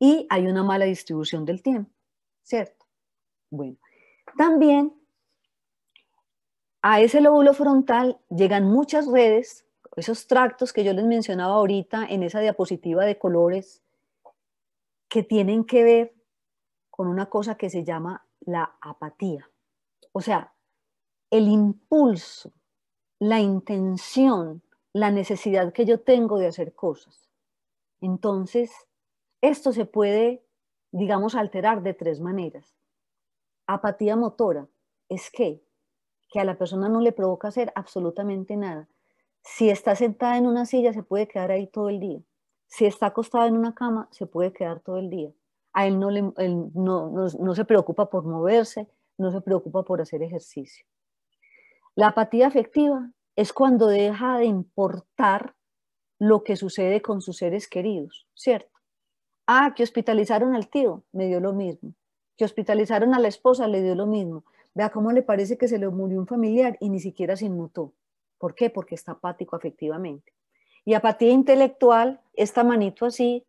S4: y hay una mala distribución del tiempo, ¿cierto? Bueno, también a ese lóbulo frontal llegan muchas redes, esos tractos que yo les mencionaba ahorita en esa diapositiva de colores, que tienen que ver con una cosa que se llama la apatía. O sea, el impulso, la intención, la necesidad que yo tengo de hacer cosas. Entonces, esto se puede, digamos, alterar de tres maneras. Apatía motora es que a la persona no le provoca hacer absolutamente nada. Si está sentada en una silla, se puede quedar ahí todo el día. Si está acostada en una cama, se puede quedar todo el día. A él no se preocupa por moverse, no se preocupa por hacer ejercicio. La apatía afectiva es cuando deja de importar lo que sucede con sus seres queridos, ¿cierto? Ah, que hospitalizaron al tío, me dio lo mismo. Que hospitalizaron a la esposa, le dio lo mismo. Vea cómo le parece que se le murió un familiar y ni siquiera se inmutó. ¿Por qué? Porque está apático afectivamente. Y apatía intelectual, esta manito así,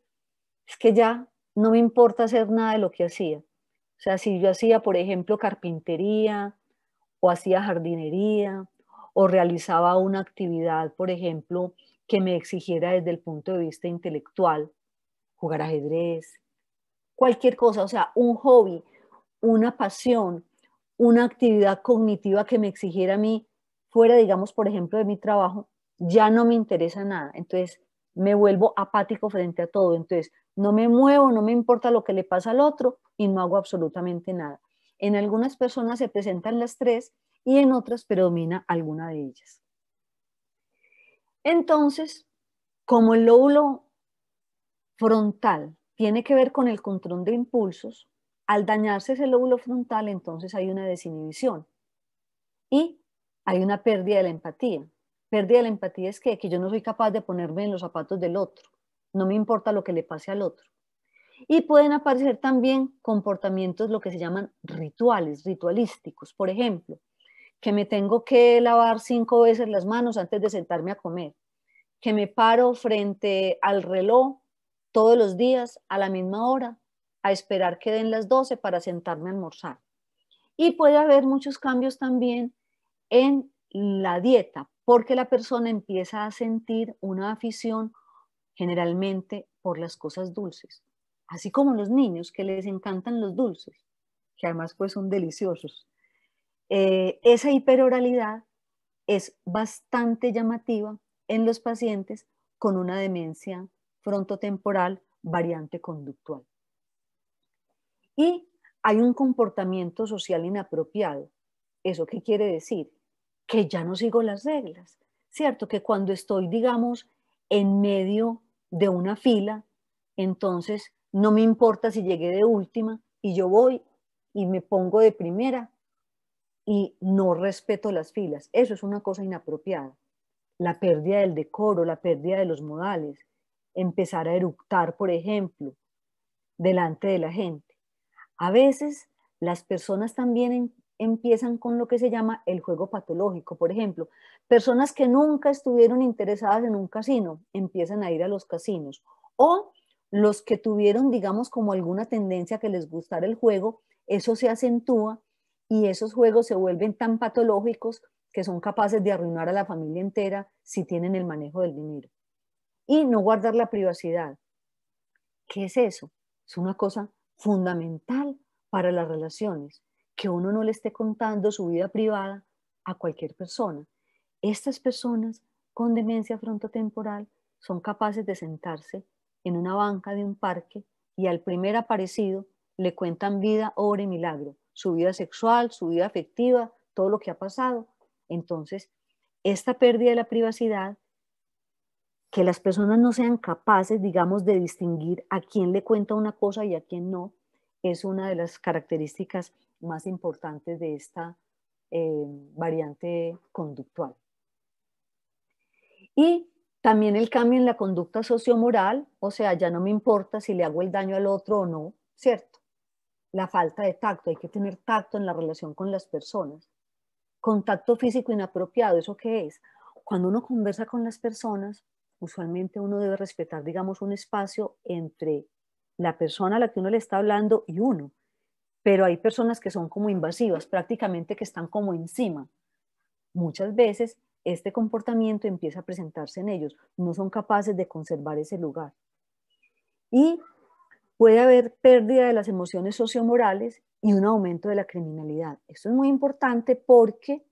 S4: es que ya no me importa hacer nada de lo que hacía. O sea, si yo hacía, por ejemplo, carpintería o hacía jardinería o realizaba una actividad, por ejemplo, que me exigiera desde el punto de vista intelectual, jugar ajedrez, cualquier cosa, o sea, un hobby, una pasión, una actividad cognitiva que me exigiera a mí fuera, digamos, por ejemplo, de mi trabajo, ya no me interesa nada. Entonces, me vuelvo apático frente a todo. Entonces, no me muevo, no me importa lo que le pasa al otro y no hago absolutamente nada. En algunas personas se presentan las tres y en otras predomina alguna de ellas. Entonces, como el lóbulo frontal tiene que ver con el control de impulsos, al dañarse ese lóbulo frontal, entonces hay una desinhibición y hay una pérdida de la empatía. Pérdida de la empatía es que yo no soy capaz de ponerme en los zapatos del otro, no me importa lo que le pase al otro. Y pueden aparecer también comportamientos, lo que se llaman rituales, ritualísticos. Por ejemplo, que me tengo que lavar 5 veces las manos antes de sentarme a comer, que me paro frente al reloj todos los días a la misma hora a esperar que den las 12 para sentarme a almorzar. Y puede haber muchos cambios también en la dieta, porque la persona empieza a sentir una afición generalmente por las cosas dulces, así como los niños que les encantan los dulces, que además pues son deliciosos. Esa hiperoralidad es bastante llamativa en los pacientes con una demencia frontotemporal variante conductual. Y hay un comportamiento social inapropiado. ¿Eso qué quiere decir? Que ya no sigo las reglas, ¿cierto? Que cuando estoy, digamos, en medio de una fila, entonces no me importa si llegué de última y yo voy y me pongo de primera y no respeto las filas. Eso es una cosa inapropiada. La pérdida del decoro, la pérdida de los modales, empezar a eructar, por ejemplo, delante de la gente. A veces las personas también empiezan con lo que se llama el juego patológico. Por ejemplo, personas que nunca estuvieron interesadas en un casino empiezan a ir a los casinos. O los que tuvieron, digamos, como alguna tendencia que les gustara el juego, eso se acentúa y esos juegos se vuelven tan patológicos que son capaces de arruinar a la familia entera si tienen el manejo del dinero. Y no guardar la privacidad. ¿Qué es eso? Es una cosa fundamental para las relaciones, que uno no le esté contando su vida privada a cualquier persona. Estas personas con demencia frontotemporal son capaces de sentarse en una banca de un parque y al primer aparecido le cuentan vida, obra y milagro, su vida sexual, su vida afectiva, todo lo que ha pasado. Entonces, esta pérdida de la privacidad, que las personas no sean capaces, digamos, de distinguir a quién le cuenta una cosa y a quién no, es una de las características más importantes de esta variante conductual. Y también el cambio en la conducta sociomoral, o sea, ya no me importa si le hago el daño al otro o no, ¿cierto? La falta de tacto, hay que tener tacto en la relación con las personas. Contacto físico inapropiado, ¿eso qué es? Cuando uno conversa con las personas, usualmente uno debe respetar, digamos, un espacio entre la persona a la que uno le está hablando y uno. Pero hay personas que son como invasivas, prácticamente que están como encima. Muchas veces este comportamiento empieza a presentarse en ellos, no son capaces de conservar ese lugar. Y puede haber pérdida de las emociones sociomorales y un aumento de la criminalidad. Esto es muy importante porque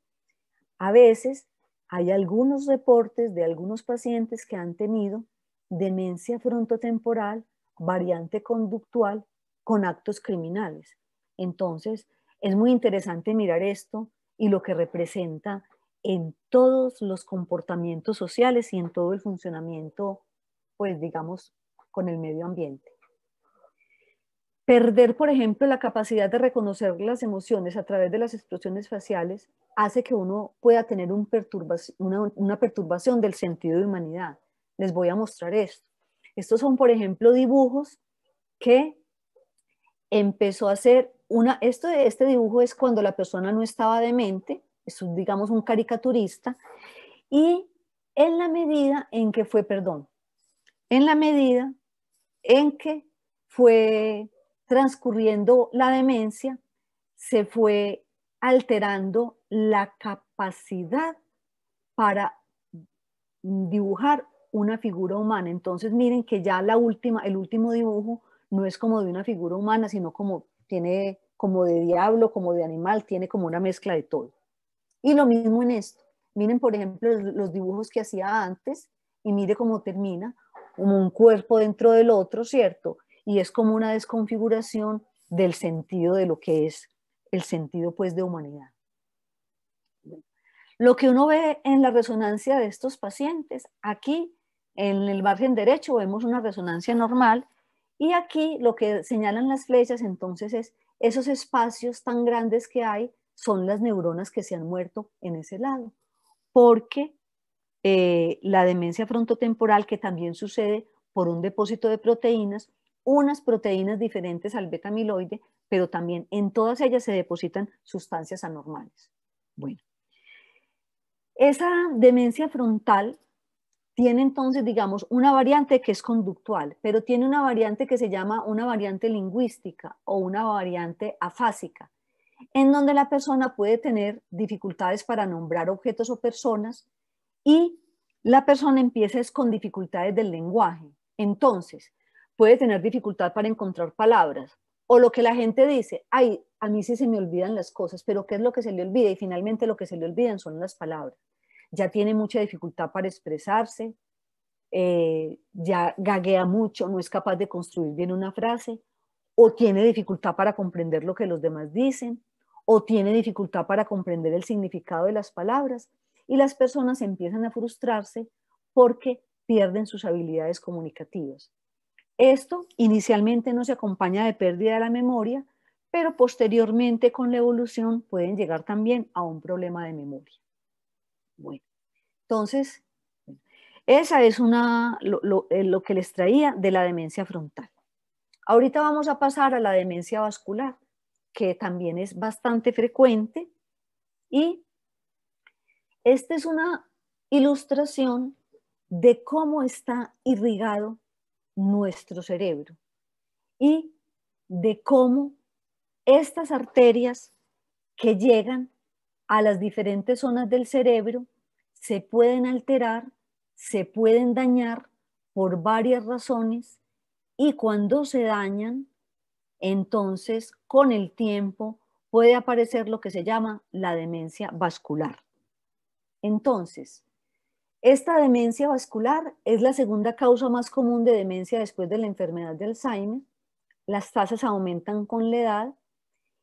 S4: a veces hay algunos reportes de algunos pacientes que han tenido demencia frontotemporal, variante conductual con actos criminales. Entonces, es muy interesante mirar esto y lo que representa en todos los comportamientos sociales y en todo el funcionamiento, pues digamos, con el medio ambiente. Perder, por ejemplo, la capacidad de reconocer las emociones a través de las expresiones faciales hace que uno pueda tener una perturbación del sentido de humanidad. Les voy a mostrar esto. Estos son, por ejemplo, dibujos que empezó a hacer este dibujo es cuando la persona no estaba demente, es digamos un caricaturista, y en la medida en que fue transcurriendo la demencia, se fue alterando la capacidad para dibujar una figura humana. Entonces miren que ya el último dibujo no es como de una figura humana, sino tiene como de diablo, como de animal, tiene como una mezcla de todo. Y lo mismo en esto. Miren, por ejemplo, los dibujos que hacía antes y mire cómo termina, como un cuerpo dentro del otro, ¿cierto? Y es como una desconfiguración del sentido de lo que es el sentido, pues, de humanidad. Lo que uno ve en la resonancia de estos pacientes, aquí en el margen derecho vemos una resonancia normal y aquí lo que señalan las flechas entonces es esos espacios tan grandes que hay son las neuronas que se han muerto en ese lado, porque la demencia frontotemporal, que también sucede por un depósito de proteínas, unas proteínas diferentes al beta amiloide, pero también en todas ellas se depositan sustancias anormales. Bueno, esa demencia frontal tiene entonces, digamos, una variante que es conductual, pero tiene una variante que se llama una variante lingüística o una variante afásica, en donde la persona puede tener dificultades para nombrar objetos o personas y la persona empieza con dificultades del lenguaje. Entonces, puede tener dificultad para encontrar palabras o lo que la gente dice, ay, a mí sí se me olvidan las cosas, pero ¿qué es lo que se le olvida? Y finalmente lo que se le olvidan son las palabras. Ya tiene mucha dificultad para expresarse, ya gaguea mucho, no es capaz de construir bien una frase, o tiene dificultad para comprender lo que los demás dicen, o tiene dificultad para comprender el significado de las palabras, y las personas empiezan a frustrarse porque pierden sus habilidades comunicativas. Esto inicialmente no se acompaña de pérdida de la memoria, pero posteriormente con la evolución pueden llegar también a un problema de memoria. Bueno, entonces, esa es lo que les traía de la demencia frontal. Ahorita vamos a pasar a la demencia vascular, que también es bastante frecuente, y esta es una ilustración de cómo está irrigado nuestro cerebro y de cómo estas arterias que llegan a las diferentes zonas del cerebro se pueden alterar, se pueden dañar por varias razones y cuando se dañan, entonces con el tiempo puede aparecer lo que se llama la demencia vascular. Entonces, esta demencia vascular es la segunda causa más común de demencia después de la enfermedad de Alzheimer. Las tasas aumentan con la edad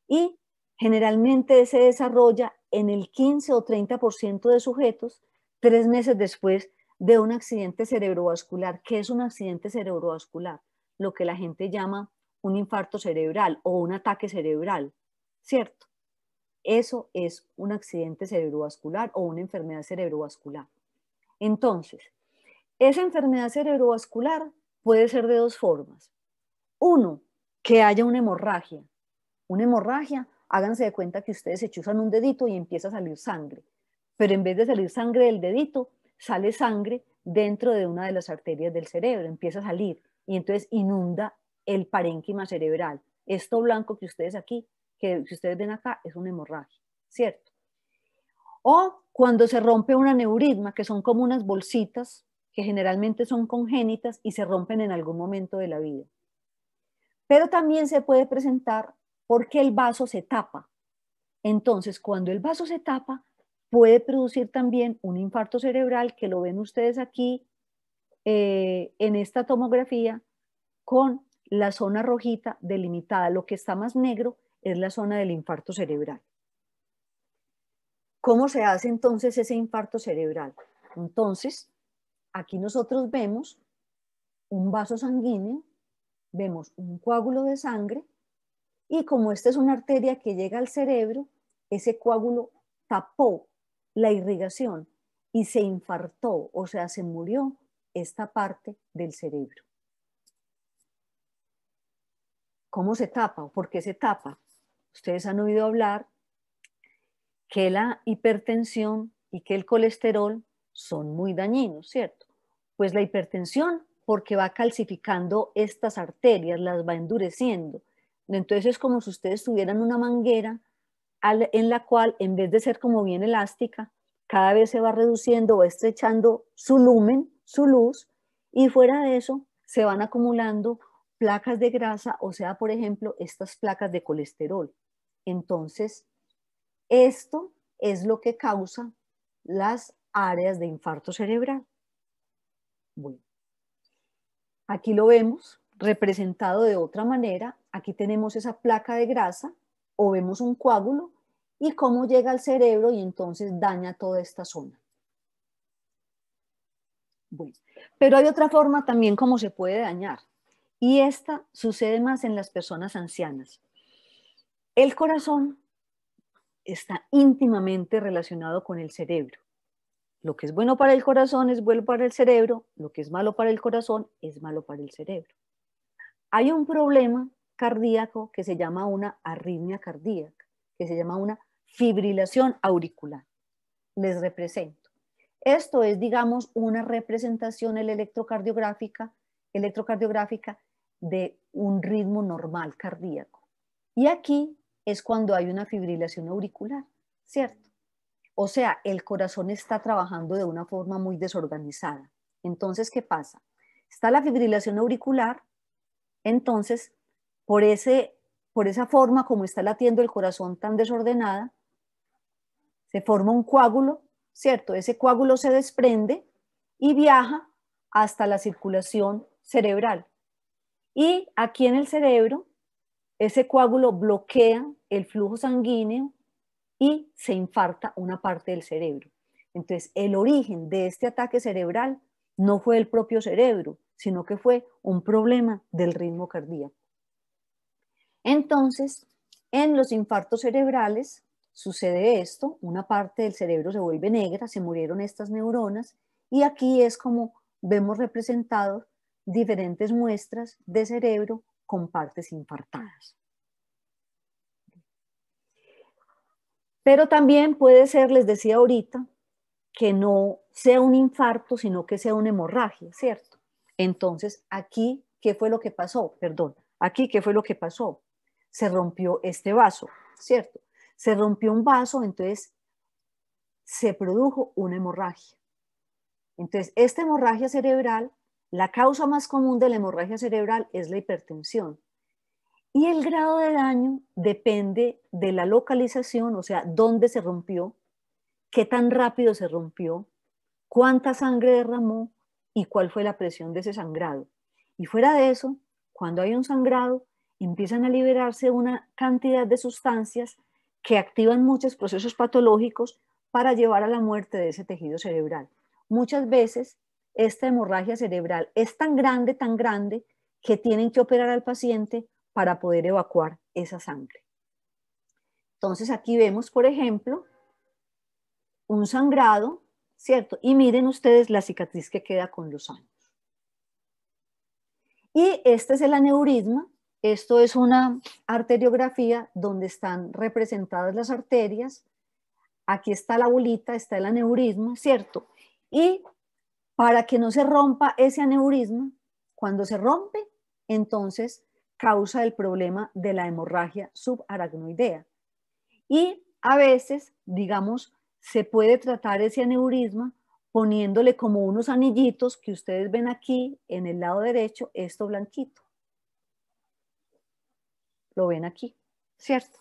S4: y generalmente se desarrolla en el 15 o 30% de sujetos 3 meses después de un accidente cerebrovascular. ¿Qué es un accidente cerebrovascular? Lo que la gente llama un infarto cerebral o un ataque cerebral, ¿cierto? Eso es un accidente cerebrovascular o una enfermedad cerebrovascular. Entonces, esa enfermedad cerebrovascular puede ser de dos formas. Uno, que haya una hemorragia. Una hemorragia, háganse de cuenta que ustedes se chuzan un dedito y empieza a salir sangre. Pero en vez de salir sangre del dedito, sale sangre dentro de una de las arterias del cerebro, empieza a salir y entonces inunda el parénquima cerebral. Esto blanco que ustedes ven acá, es una hemorragia, ¿cierto? O cuando se rompe un aneurisma, que son como unas bolsitas que generalmente son congénitas y se rompen en algún momento de la vida. Pero también se puede presentar porque el vaso se tapa. Entonces, cuando el vaso se tapa, puede producir también un infarto cerebral, que lo ven ustedes aquí en esta tomografía, con la zona rojita delimitada. Lo que está más negro es la zona del infarto cerebral. ¿Cómo se hace entonces ese infarto cerebral? Entonces, aquí nosotros vemos un vaso sanguíneo, vemos un coágulo de sangre y como esta es una arteria que llega al cerebro, ese coágulo tapó la irrigación y se infartó, o sea, se murió esta parte del cerebro. ¿Cómo se tapa? ¿Por qué se tapa? Ustedes han oído hablar que la hipertensión y que el colesterol son muy dañinos, ¿cierto? Pues la hipertensión porque va calcificando estas arterias, las va endureciendo. Entonces es como si ustedes tuvieran una manguera en la cual en vez de ser como bien elástica, cada vez se va reduciendo o estrechando su lumen, su luz, y fuera de eso se van acumulando placas de grasa, o sea, por ejemplo, estas placas de colesterol. Entonces, esto es lo que causa las áreas de infarto cerebral. Bueno, aquí lo vemos representado de otra manera. Aquí tenemos esa placa de grasa o vemos un coágulo y cómo llega al cerebro y entonces daña toda esta zona. Bueno, pero hay otra forma también como se puede dañar y esta sucede más en las personas ancianas. El corazón está íntimamente relacionado con el cerebro. Lo que es bueno para el corazón es bueno para el cerebro, lo que es malo para el corazón es malo para el cerebro. Hay un problema cardíaco que se llama una arritmia cardíaca, que se llama una fibrilación auricular. Les represento. Esto es, digamos, una representación electrocardiográfica de un ritmo normal cardíaco. Y aquí es cuando hay una fibrilación auricular, ¿cierto? O sea, el corazón está trabajando de una forma muy desorganizada. Entonces, ¿qué pasa? Está la fibrilación auricular, entonces, por esa forma como está latiendo el corazón tan desordenada, se forma un coágulo, ¿cierto? Ese coágulo se desprende y viaja hasta la circulación cerebral. Y aquí en el cerebro, ese coágulo bloquea el flujo sanguíneo y se infarta una parte del cerebro. Entonces, el origen de este ataque cerebral no fue el propio cerebro, sino que fue un problema del ritmo cardíaco. Entonces, en los infartos cerebrales sucede esto, una parte del cerebro se vuelve negra, se murieron estas neuronas, y aquí es como vemos representados diferentes muestras de cerebro con partes infartadas. Pero también puede ser, les decía ahorita, que no sea un infarto, sino que sea una hemorragia, ¿cierto? Entonces, aquí, ¿qué fue lo que pasó? Perdón, aquí, ¿qué fue lo que pasó? Se rompió este vaso, ¿cierto? Se rompió un vaso, entonces se produjo una hemorragia. Entonces, esta hemorragia cerebral, la causa más común de la hemorragia cerebral es la hipertensión. Y el grado de daño depende de la localización, o sea, dónde se rompió, qué tan rápido se rompió, cuánta sangre derramó y cuál fue la presión de ese sangrado. Y fuera de eso, cuando hay un sangrado, empiezan a liberarse una cantidad de sustancias que activan muchos procesos patológicos para llevar a la muerte de ese tejido cerebral. Muchas veces esta hemorragia cerebral es tan grande, que tienen que operar al paciente para poder evacuar esa sangre. Entonces aquí vemos, por ejemplo, un sangrado, ¿cierto? Y miren ustedes la cicatriz que queda con los años. Y este es el aneurisma. Esto es una arteriografía donde están representadas las arterias. Aquí está la bolita, está el aneurisma, ¿cierto? Y para que no se rompa ese aneurisma, cuando se rompe, entonces causa el problema de la hemorragia subaracnoidea. Y a veces, digamos, se puede tratar ese aneurisma poniéndole como unos anillitos que ustedes ven aquí en el lado derecho, esto blanquito. Lo ven aquí, ¿cierto?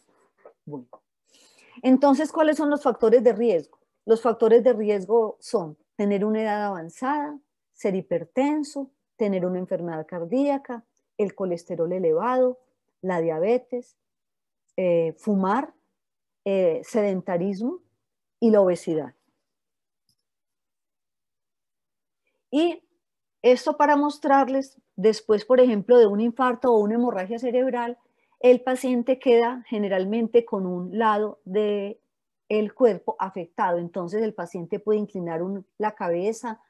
S4: Bueno. Entonces, ¿cuáles son los factores de riesgo? Los factores de riesgo son tener una edad avanzada, ser hipertenso, tener una enfermedad cardíaca, el colesterol elevado, la diabetes, fumar, sedentarismo, y la obesidad. Y esto para mostrarles, después, por ejemplo, de un infarto o una hemorragia cerebral, el paciente queda generalmente con un lado del cuerpo afectado. Entonces el paciente puede inclinar la cabeza,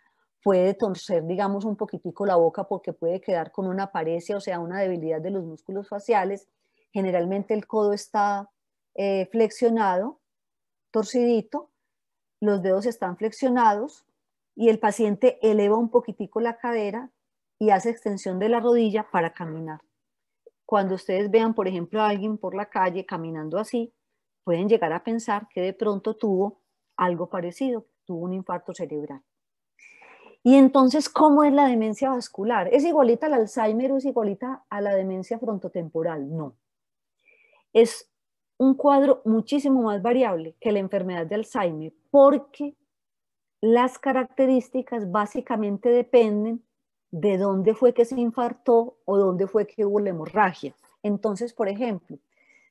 S4: puede torcer, digamos, un poquitico la boca porque puede quedar con una paresia, o sea, una debilidad de los músculos faciales. Generalmente el codo está flexionado, torcidito, los dedos están flexionados y el paciente eleva un poquitico la cadera y hace extensión de la rodilla para caminar. Cuando ustedes vean, por ejemplo, a alguien por la calle caminando así, pueden llegar a pensar que de pronto tuvo algo parecido, tuvo un infarto cerebral. Y entonces, ¿cómo es la demencia vascular? ¿Es igualita al Alzheimer o es igualita a la demencia frontotemporal? No. Es un cuadro muchísimo más variable que la enfermedad de Alzheimer, porque las características básicamente dependen de dónde fue que se infartó o dónde fue que hubo la hemorragia. Entonces, por ejemplo,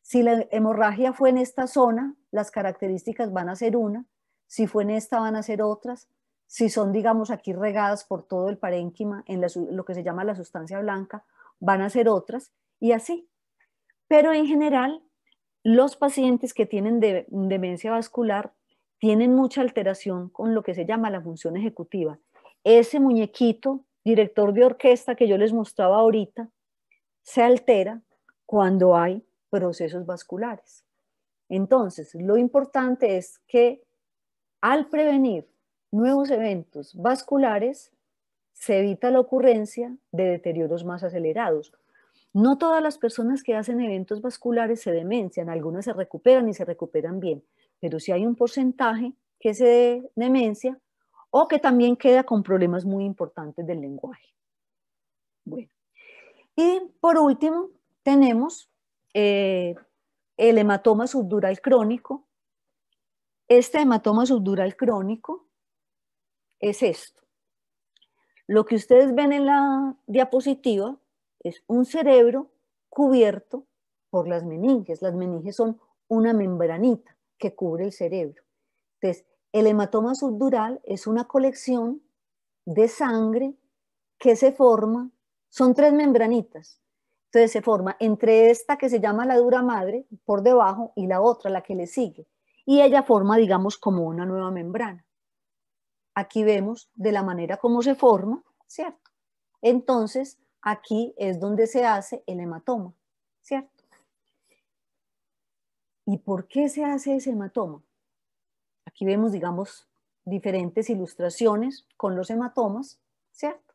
S4: si la hemorragia fue en esta zona, las características van a ser una, si fue en esta van a ser otras, si son, digamos, aquí regadas por todo el parénquima en lo que se llama la sustancia blanca, van a ser otras, y así. Pero en general, los pacientes que tienen demencia vascular tienen mucha alteración con lo que se llama la función ejecutiva. Ese muñequito, director de orquesta que yo les mostraba ahorita, se altera cuando hay procesos vasculares. Entonces, lo importante es que al prevenir nuevos eventos vasculares, se evita la ocurrencia de deterioros más acelerados. No todas las personas que hacen eventos vasculares se demencian, algunas se recuperan y se recuperan bien, pero sí hay un porcentaje que se demencia o que también queda con problemas muy importantes del lenguaje. Bueno, y por último tenemos el hematoma subdural crónico. Este hematoma subdural crónico es esto. Lo que ustedes ven en la diapositiva es un cerebro cubierto por las meninges. Las meninges son una membranita que cubre el cerebro. Entonces, el hematoma subdural es una colección de sangre que se forma, son 3 membranitas. Entonces se forma entre esta que se llama la dura madre por debajo y la otra, la que le sigue. Y ella forma, digamos, como una nueva membrana. Aquí vemos de la manera como se forma, ¿cierto? Entonces, aquí es donde se hace el hematoma, ¿cierto? ¿Y por qué se hace ese hematoma? Aquí vemos, digamos, diferentes ilustraciones con los hematomas, ¿cierto?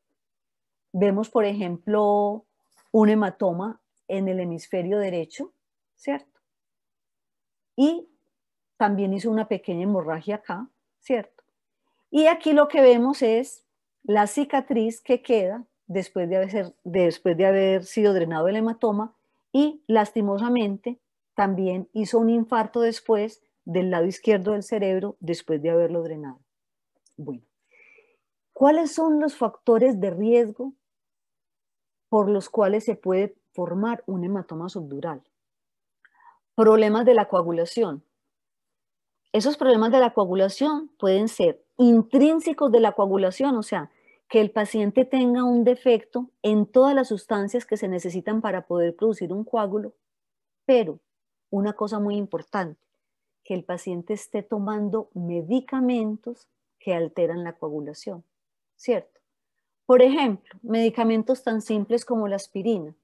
S4: Vemos, por ejemplo, un hematoma en el hemisferio derecho, ¿cierto? Y también hizo una pequeña hemorragia acá, ¿cierto? Y aquí lo que vemos es la cicatriz que queda después de haber sido drenado el hematoma y lastimosamente también hizo un infarto después del lado izquierdo del cerebro después de haberlo drenado. Bueno, ¿cuáles son los factores de riesgo por los cuales se puede formar un hematoma subdural? Problemas de la coagulación. Esos problemas de la coagulación pueden ser intrínsecos de la coagulación, o sea, que el paciente tenga un defecto en todas las sustancias que se necesitan para poder producir un coágulo, pero una cosa muy importante, que el paciente esté tomando medicamentos que alteran la coagulación, ¿cierto? Por ejemplo, medicamentos tan simples como la aspirina.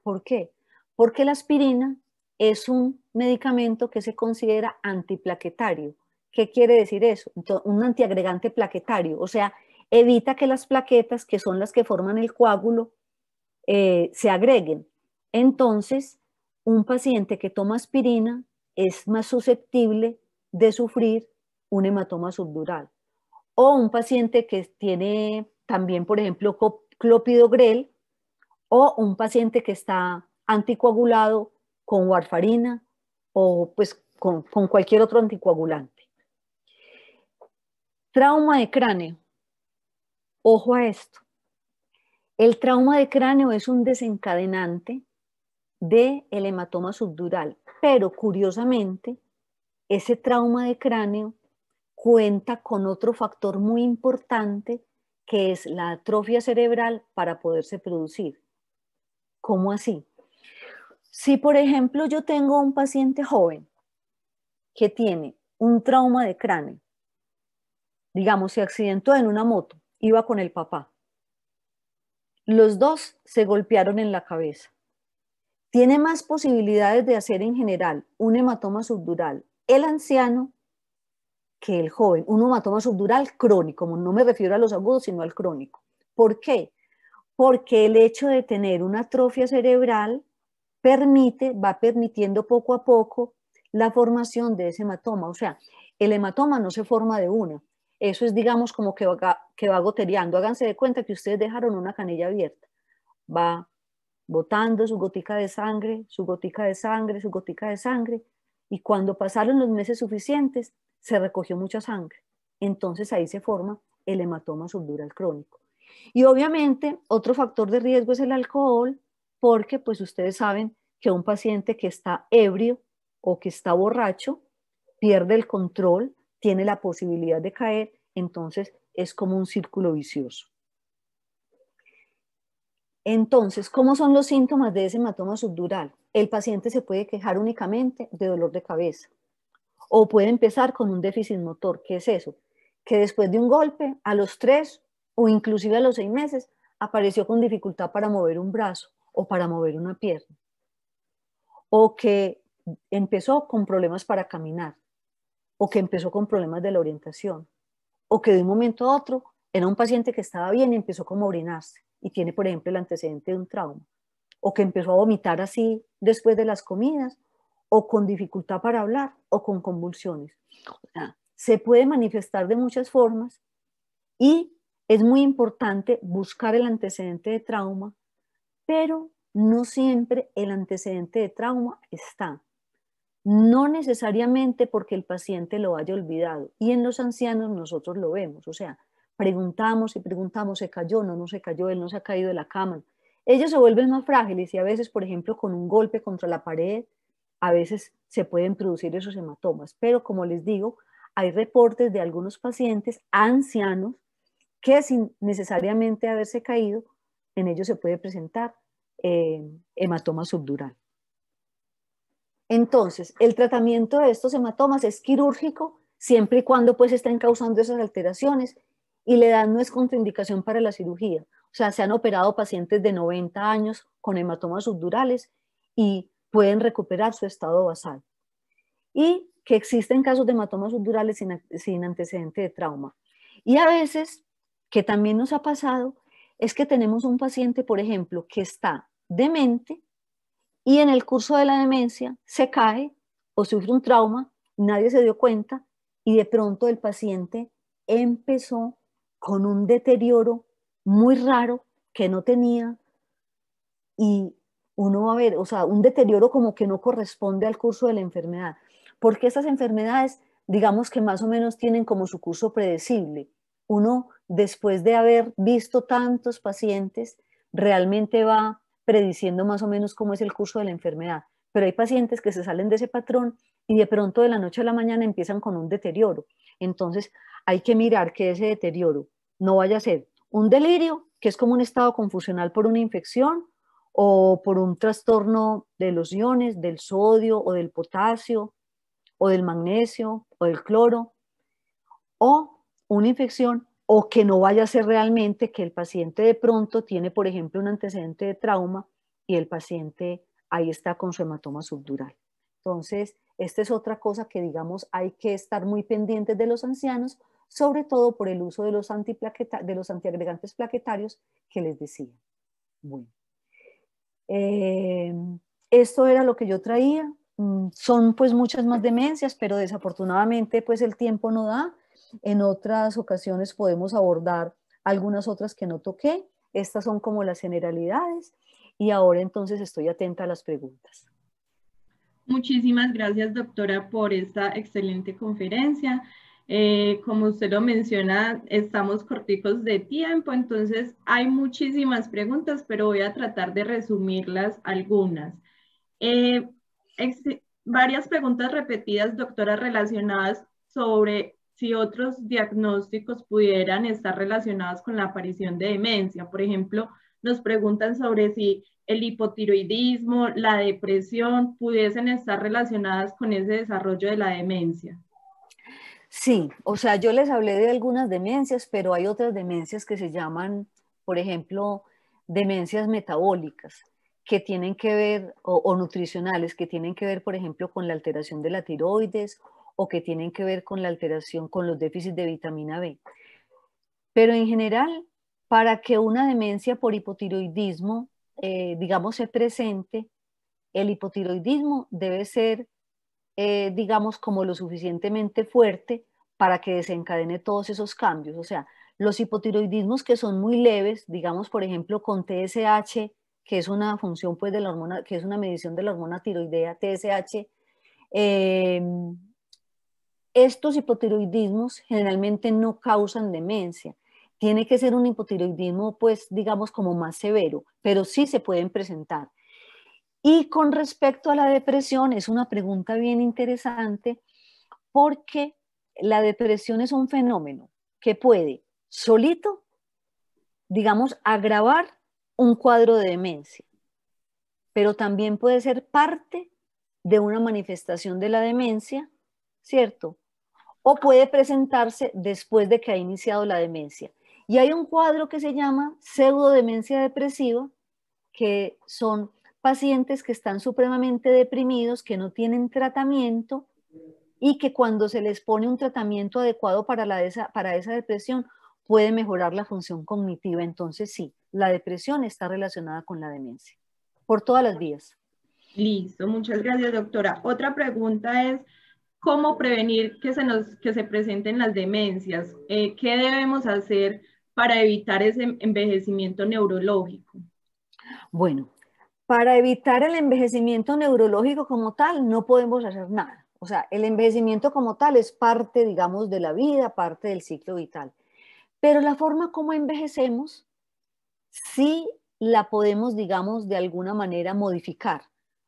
S4: ¿Por qué? Porque la aspirina es un medicamento que se considera antiplaquetario. ¿Qué quiere decir eso? Un antiagregante plaquetario, o sea, evita que las plaquetas, que son las que forman el coágulo, se agreguen. Entonces, un paciente que toma aspirina es más susceptible de sufrir un hematoma subdural. O un paciente que tiene también, por ejemplo, clopidogrel, o un paciente que está anticoagulado con warfarina o pues con cualquier otro anticoagulante. Trauma de cráneo. Ojo a esto. El trauma de cráneo es un desencadenante del hematoma subdural, pero curiosamente, ese trauma de cráneo cuenta con otro factor muy importante que es la atrofia cerebral para poderse producir. ¿Cómo así? Si, por ejemplo, yo tengo un paciente joven que tiene un trauma de cráneo, digamos, se accidentó en una moto, iba con el papá. Los dos se golpearon en la cabeza. Tiene más posibilidades de hacer en general un hematoma subdural el anciano que el joven, un hematoma subdural crónico, no me refiero a los agudos, sino al crónico. ¿Por qué? Porque el hecho de tener una atrofia cerebral va permitiendo poco a poco la formación de ese hematoma. O sea, el hematoma no se forma de una. Eso es, digamos, como que va gotereando. Háganse de cuenta que ustedes dejaron una canilla abierta. Va botando su gotica de sangre, su gotica de sangre, su gotica de sangre. Y cuando pasaron los meses suficientes, se recogió mucha sangre. Entonces ahí se forma el hematoma subdural crónico. Y obviamente otro factor de riesgo es el alcohol, porque pues ustedes saben que un paciente que está ebrio o que está borracho pierde el control, tiene la posibilidad de caer, entonces es como un círculo vicioso. Entonces, ¿cómo son los síntomas de ese hematoma subdural? El paciente se puede quejar únicamente de dolor de cabeza o puede empezar con un déficit motor. ¿Qué es eso? Que después de un golpe, a los 3 o inclusive a los 6 meses, apareció con dificultad para mover un brazo o para mover una pierna. O que empezó con problemas para caminar, o que empezó con problemas de la orientación, o que de un momento a otro era un paciente que estaba bien y empezó como a orinarse y tiene, por ejemplo, el antecedente de un trauma, o que empezó a vomitar así después de las comidas, o con dificultad para hablar, o con convulsiones. O sea, se puede manifestar de muchas formas y es muy importante buscar el antecedente de trauma, pero no siempre el antecedente de trauma está. No necesariamente porque el paciente lo haya olvidado. Y en los ancianos nosotros lo vemos. O sea, preguntamos y preguntamos, ¿se cayó? No se cayó, él no se ha caído de la cama. Ellos se vuelven más frágiles y a veces, por ejemplo, con un golpe contra la pared, a veces se pueden producir esos hematomas. Pero como les digo, hay reportes de algunos pacientes ancianos que sin necesariamente haberse caído, en ellos se puede presentar hematoma subdural. Entonces, el tratamiento de estos hematomas es quirúrgico, siempre y cuando pues estén causando esas alteraciones, y la edad no es contraindicación para la cirugía. O sea, se han operado pacientes de 90 años con hematomas subdurales y pueden recuperar su estado basal. Y que existen casos de hematomas subdurales sin antecedente de trauma. Y a veces, que también nos ha pasado, es que tenemos un paciente, por ejemplo, que está demente y en el curso de la demencia se cae o sufre un trauma, nadie se dio cuenta y de pronto el paciente empezó con un deterioro muy raro que no tenía y uno va a ver, o sea, un deterioro como que no corresponde al curso de la enfermedad, porque estas enfermedades, digamos que más o menos tienen como su curso predecible. Uno, después de haber visto tantos pacientes, realmente va prediciendo más o menos cómo es el curso de la enfermedad, pero hay pacientes que se salen de ese patrón y de pronto de la noche a la mañana empiezan con un deterioro. Entonces hay que mirar que ese deterioro no vaya a ser un delirio, que es como un estado confusional por una infección, o por un trastorno de los iones, del sodio o del potasio, o del magnesio o del cloro, o una infección, o que no vaya a ser realmente que el paciente de pronto tiene, por ejemplo, un antecedente de trauma y el paciente ahí está con su hematoma subdural. Entonces, esta es otra cosa que, digamos, hay que estar muy pendientes de los ancianos, sobre todo por el uso de los antiagregantes plaquetarios que les decía. Bueno. Esto era lo que yo traía. Son pues muchas más demencias, pero desafortunadamente pues el tiempo no da. En otras ocasiones podemos abordar algunas otras que no toqué. Estas son como las generalidades y ahora entonces estoy atenta a las preguntas.
S2: Muchísimas gracias, doctora, por esta excelente conferencia. Como usted lo menciona, estamos corticos de tiempo, entonces hay muchísimas preguntas, pero voy a tratar de resumirlas algunas. Varias preguntas repetidas, doctora, relacionadas sobre si otros diagnósticos pudieran estar relacionados con la aparición de demencia. Por ejemplo, nos preguntan sobre si el hipotiroidismo, la depresión pudiesen estar relacionadas con ese desarrollo de la demencia.
S4: Sí, o sea, yo les hablé de algunas demencias, pero hay otras demencias que se llaman, por ejemplo, demencias metabólicas, que tienen que ver, o nutricionales, que tienen que ver, por ejemplo, con la alteración de la tiroides o que tienen que ver con la alteración, con los déficits de vitamina B. Pero en general, para que una demencia por hipotiroidismo, digamos, se presente, el hipotiroidismo debe ser, digamos, como lo suficientemente fuerte para que desencadene todos esos cambios. O sea, los hipotiroidismos que son muy leves, digamos, por ejemplo, con TSH, que es una función, pues, de la hormona, que es una medición de la hormona tiroidea, TSH, eh, estos hipotiroidismos generalmente no causan demencia. Tiene que ser un hipotiroidismo, pues, digamos, como más severo, pero sí se pueden presentar. Y con respecto a la depresión, es una pregunta bien interesante porque la depresión es un fenómeno que puede solito, digamos, agravar un cuadro de demencia, pero también puede ser parte de una manifestación de la demencia, ¿cierto? O puede presentarse después de que ha iniciado la demencia. Y hay un cuadro que se llama pseudodemencia depresiva, que son pacientes que están supremamente deprimidos, que no tienen tratamiento y que cuando se les pone un tratamiento adecuado para esa depresión puede mejorar la función cognitiva. Entonces sí, la depresión está relacionada con la demencia, por todas las vías.
S2: Listo, muchas gracias, doctora. Otra pregunta es, ¿cómo prevenir que se presenten las demencias? ¿Qué debemos hacer para evitar ese envejecimiento neurológico?
S4: Bueno, para evitar el envejecimiento neurológico como tal, no podemos hacer nada. O sea, el envejecimiento como tal es parte, digamos, de la vida, parte del ciclo vital. Pero la forma como envejecemos, sí la podemos, digamos, de alguna manera modificar,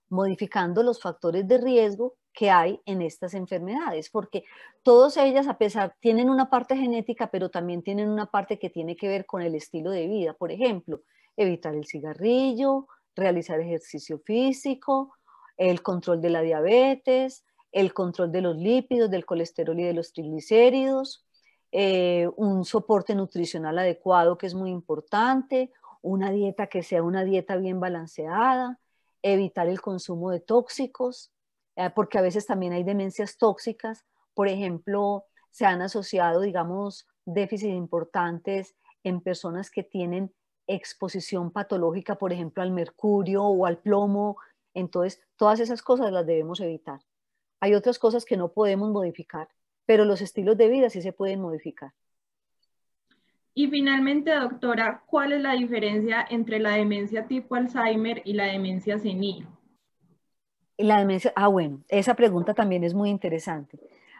S4: modificando los factores de riesgo que hay en estas enfermedades, porque todas ellas, a pesar, tienen una parte genética, pero también tienen una parte que tiene que ver con el estilo de vida. Por ejemplo, evitar el cigarrillo, realizar ejercicio físico, el control de la diabetes, el control de los lípidos, del colesterol y de los triglicéridos, un soporte nutricional adecuado que es muy importante, una dieta que sea una dieta bien balanceada, evitar el consumo de tóxicos, porque a veces también hay demencias tóxicas. Por ejemplo, se han asociado, digamos, déficits importantes en personas que tienen exposición patológica, por ejemplo, al mercurio o al plomo. Entonces, todas esas cosas las debemos evitar. Hay otras cosas que no podemos modificar, pero los estilos de vida sí se pueden modificar.
S2: Y finalmente, doctora, ¿cuál es la diferencia entre la demencia tipo Alzheimer y la demencia senil?
S4: La demencia, bueno, esa pregunta también es muy interesante.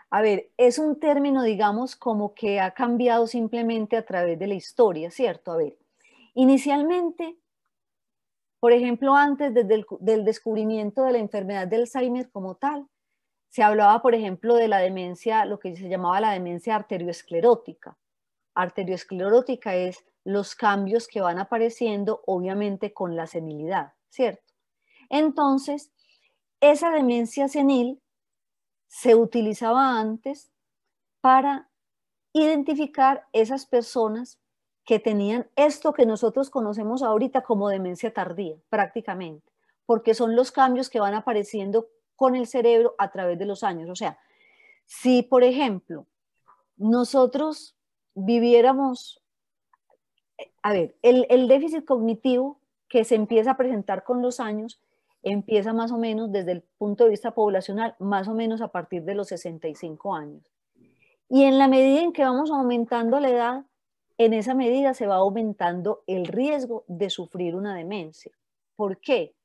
S4: A ver, es un término, digamos, como que ha cambiado simplemente a través de la historia, ¿cierto? A ver, inicialmente, por ejemplo, antes del descubrimiento de la enfermedad de Alzheimer como tal, se hablaba, por ejemplo, de la demencia, lo que se llamaba la demencia arteriosclerótica. Arteriosclerótica es los cambios que van apareciendo, obviamente, con la senilidad, ¿cierto? Entonces, esa demencia senil se utilizaba antes para identificar esas personas que tenían esto que nosotros conocemos ahorita como demencia tardía, prácticamente, porque son los cambios que van apareciendo con el cerebro a través de los años. O sea, si por ejemplo nosotros viviéramos, a ver, el déficit cognitivo que se empieza a presentar con los años empieza más o menos desde el punto de vista poblacional, más o menos a partir de los 65 años. Y en la medida en que vamos aumentando la edad, en esa medida se va aumentando el riesgo de sufrir una demencia. ¿Por qué?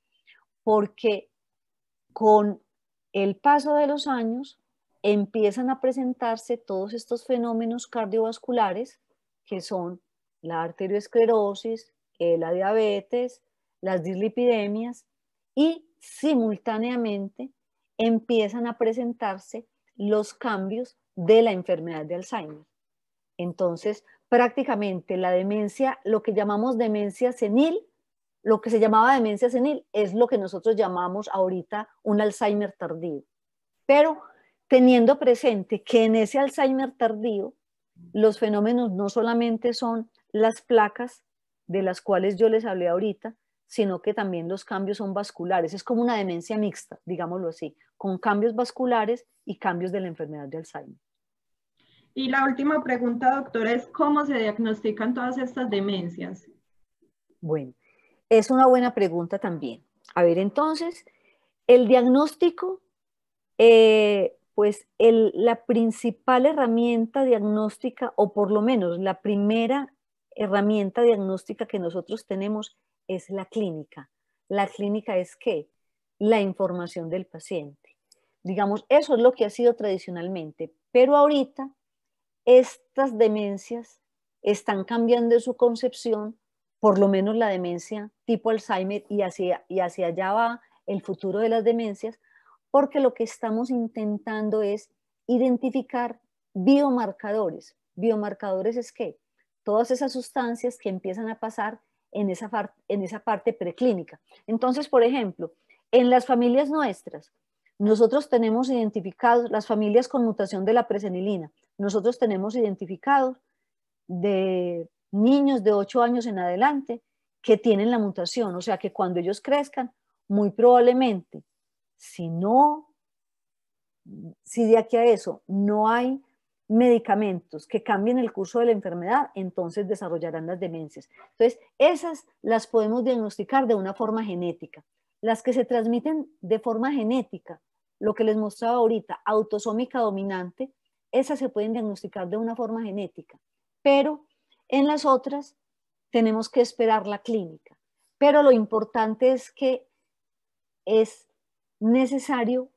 S4: Porque con el paso de los años empiezan a presentarse todos estos fenómenos cardiovasculares que son la arteriosclerosis, la diabetes, las dislipidemias y simultáneamente empiezan a presentarse los cambios de la enfermedad de Alzheimer. Entonces, prácticamente la demencia, lo que llamamos demencia senil, lo que se llamaba demencia senil es lo que nosotros llamamos ahorita un Alzheimer tardío. Pero teniendo presente que en ese Alzheimer tardío los fenómenos no solamente son las placas de las cuales yo les hablé ahorita, sino que también los cambios son vasculares. Es como una demencia mixta, digámoslo así, con cambios vasculares y cambios de la enfermedad de Alzheimer.
S2: Y la última pregunta, doctora, es ¿cómo se diagnostican todas estas demencias?
S4: Bueno, es una buena pregunta también. A ver, entonces, el diagnóstico, pues la principal herramienta diagnóstica, o por lo menos la primera herramienta diagnóstica que nosotros tenemos es la clínica. La clínica es ¿qué? La información del paciente. Digamos, eso es lo que ha sido tradicionalmente, pero ahorita estas demencias están cambiando su concepción, por lo menos la demencia tipo Alzheimer, y hacia allá va el futuro de las demencias, porque lo que estamos intentando es identificar biomarcadores. ¿Biomarcadores es qué? Todas esas sustancias que empiezan a pasar en esa parte preclínica. Entonces, por ejemplo, en las familias nuestras, nosotros tenemos identificados las familias con mutación de la presenilina. Nosotros tenemos identificados de niños de 8 años en adelante que tienen la mutación. O sea que cuando ellos crezcan, muy probablemente, si de aquí a eso no hay medicamentos que cambien el curso de la enfermedad, entonces desarrollarán las demencias. Entonces, esas las podemos diagnosticar de una forma genética. Las que se transmiten de forma genética, lo que les mostraba ahorita, autosómica dominante, esas se pueden diagnosticar de una forma genética, pero en las otras tenemos que esperar la clínica. Pero lo importante es que es necesario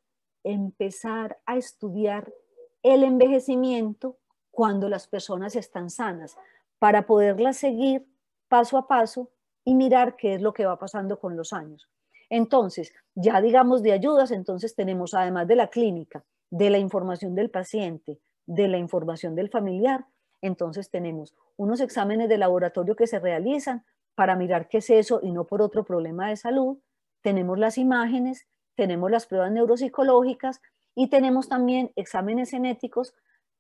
S4: empezar a estudiar el envejecimiento cuando las personas están sanas, para poderlas seguir paso a paso y mirar qué es lo que va pasando con los años. Entonces, ya digamos de ayudas, entonces tenemos además de la clínica, de la información del paciente, de la información del familiar, entonces tenemos unos exámenes de laboratorio que se realizan para mirar qué es eso y no por otro problema de salud, tenemos las imágenes, tenemos las pruebas neuropsicológicas y tenemos también exámenes genéticos,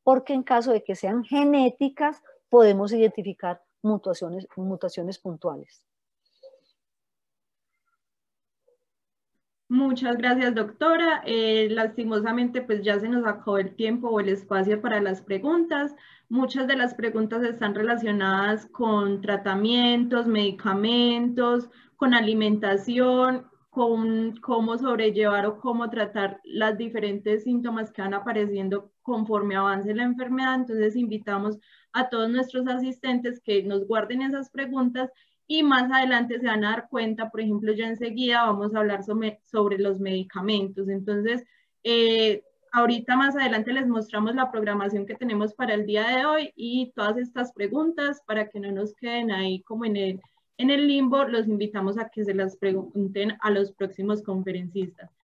S4: porque en caso de que sean genéticas podemos identificar mutaciones puntuales.
S2: Muchas gracias, doctora. Lastimosamente, pues ya se nos acabó el tiempo o el espacio para las preguntas. Muchas de las preguntas están relacionadas con tratamientos, medicamentos, con alimentación, con cómo sobrellevar o cómo tratar los diferentes síntomas que van apareciendo conforme avance la enfermedad. Entonces, invitamos a todos nuestros asistentes que nos guarden esas preguntas y más adelante se van a dar cuenta, por ejemplo, ya enseguida vamos a hablar sobre los medicamentos. Entonces, ahorita más adelante les mostramos la programación que tenemos para el día de hoy y todas estas preguntas para que no nos queden ahí como en el limbo, los invitamos a que se las pregunten a los próximos conferencistas.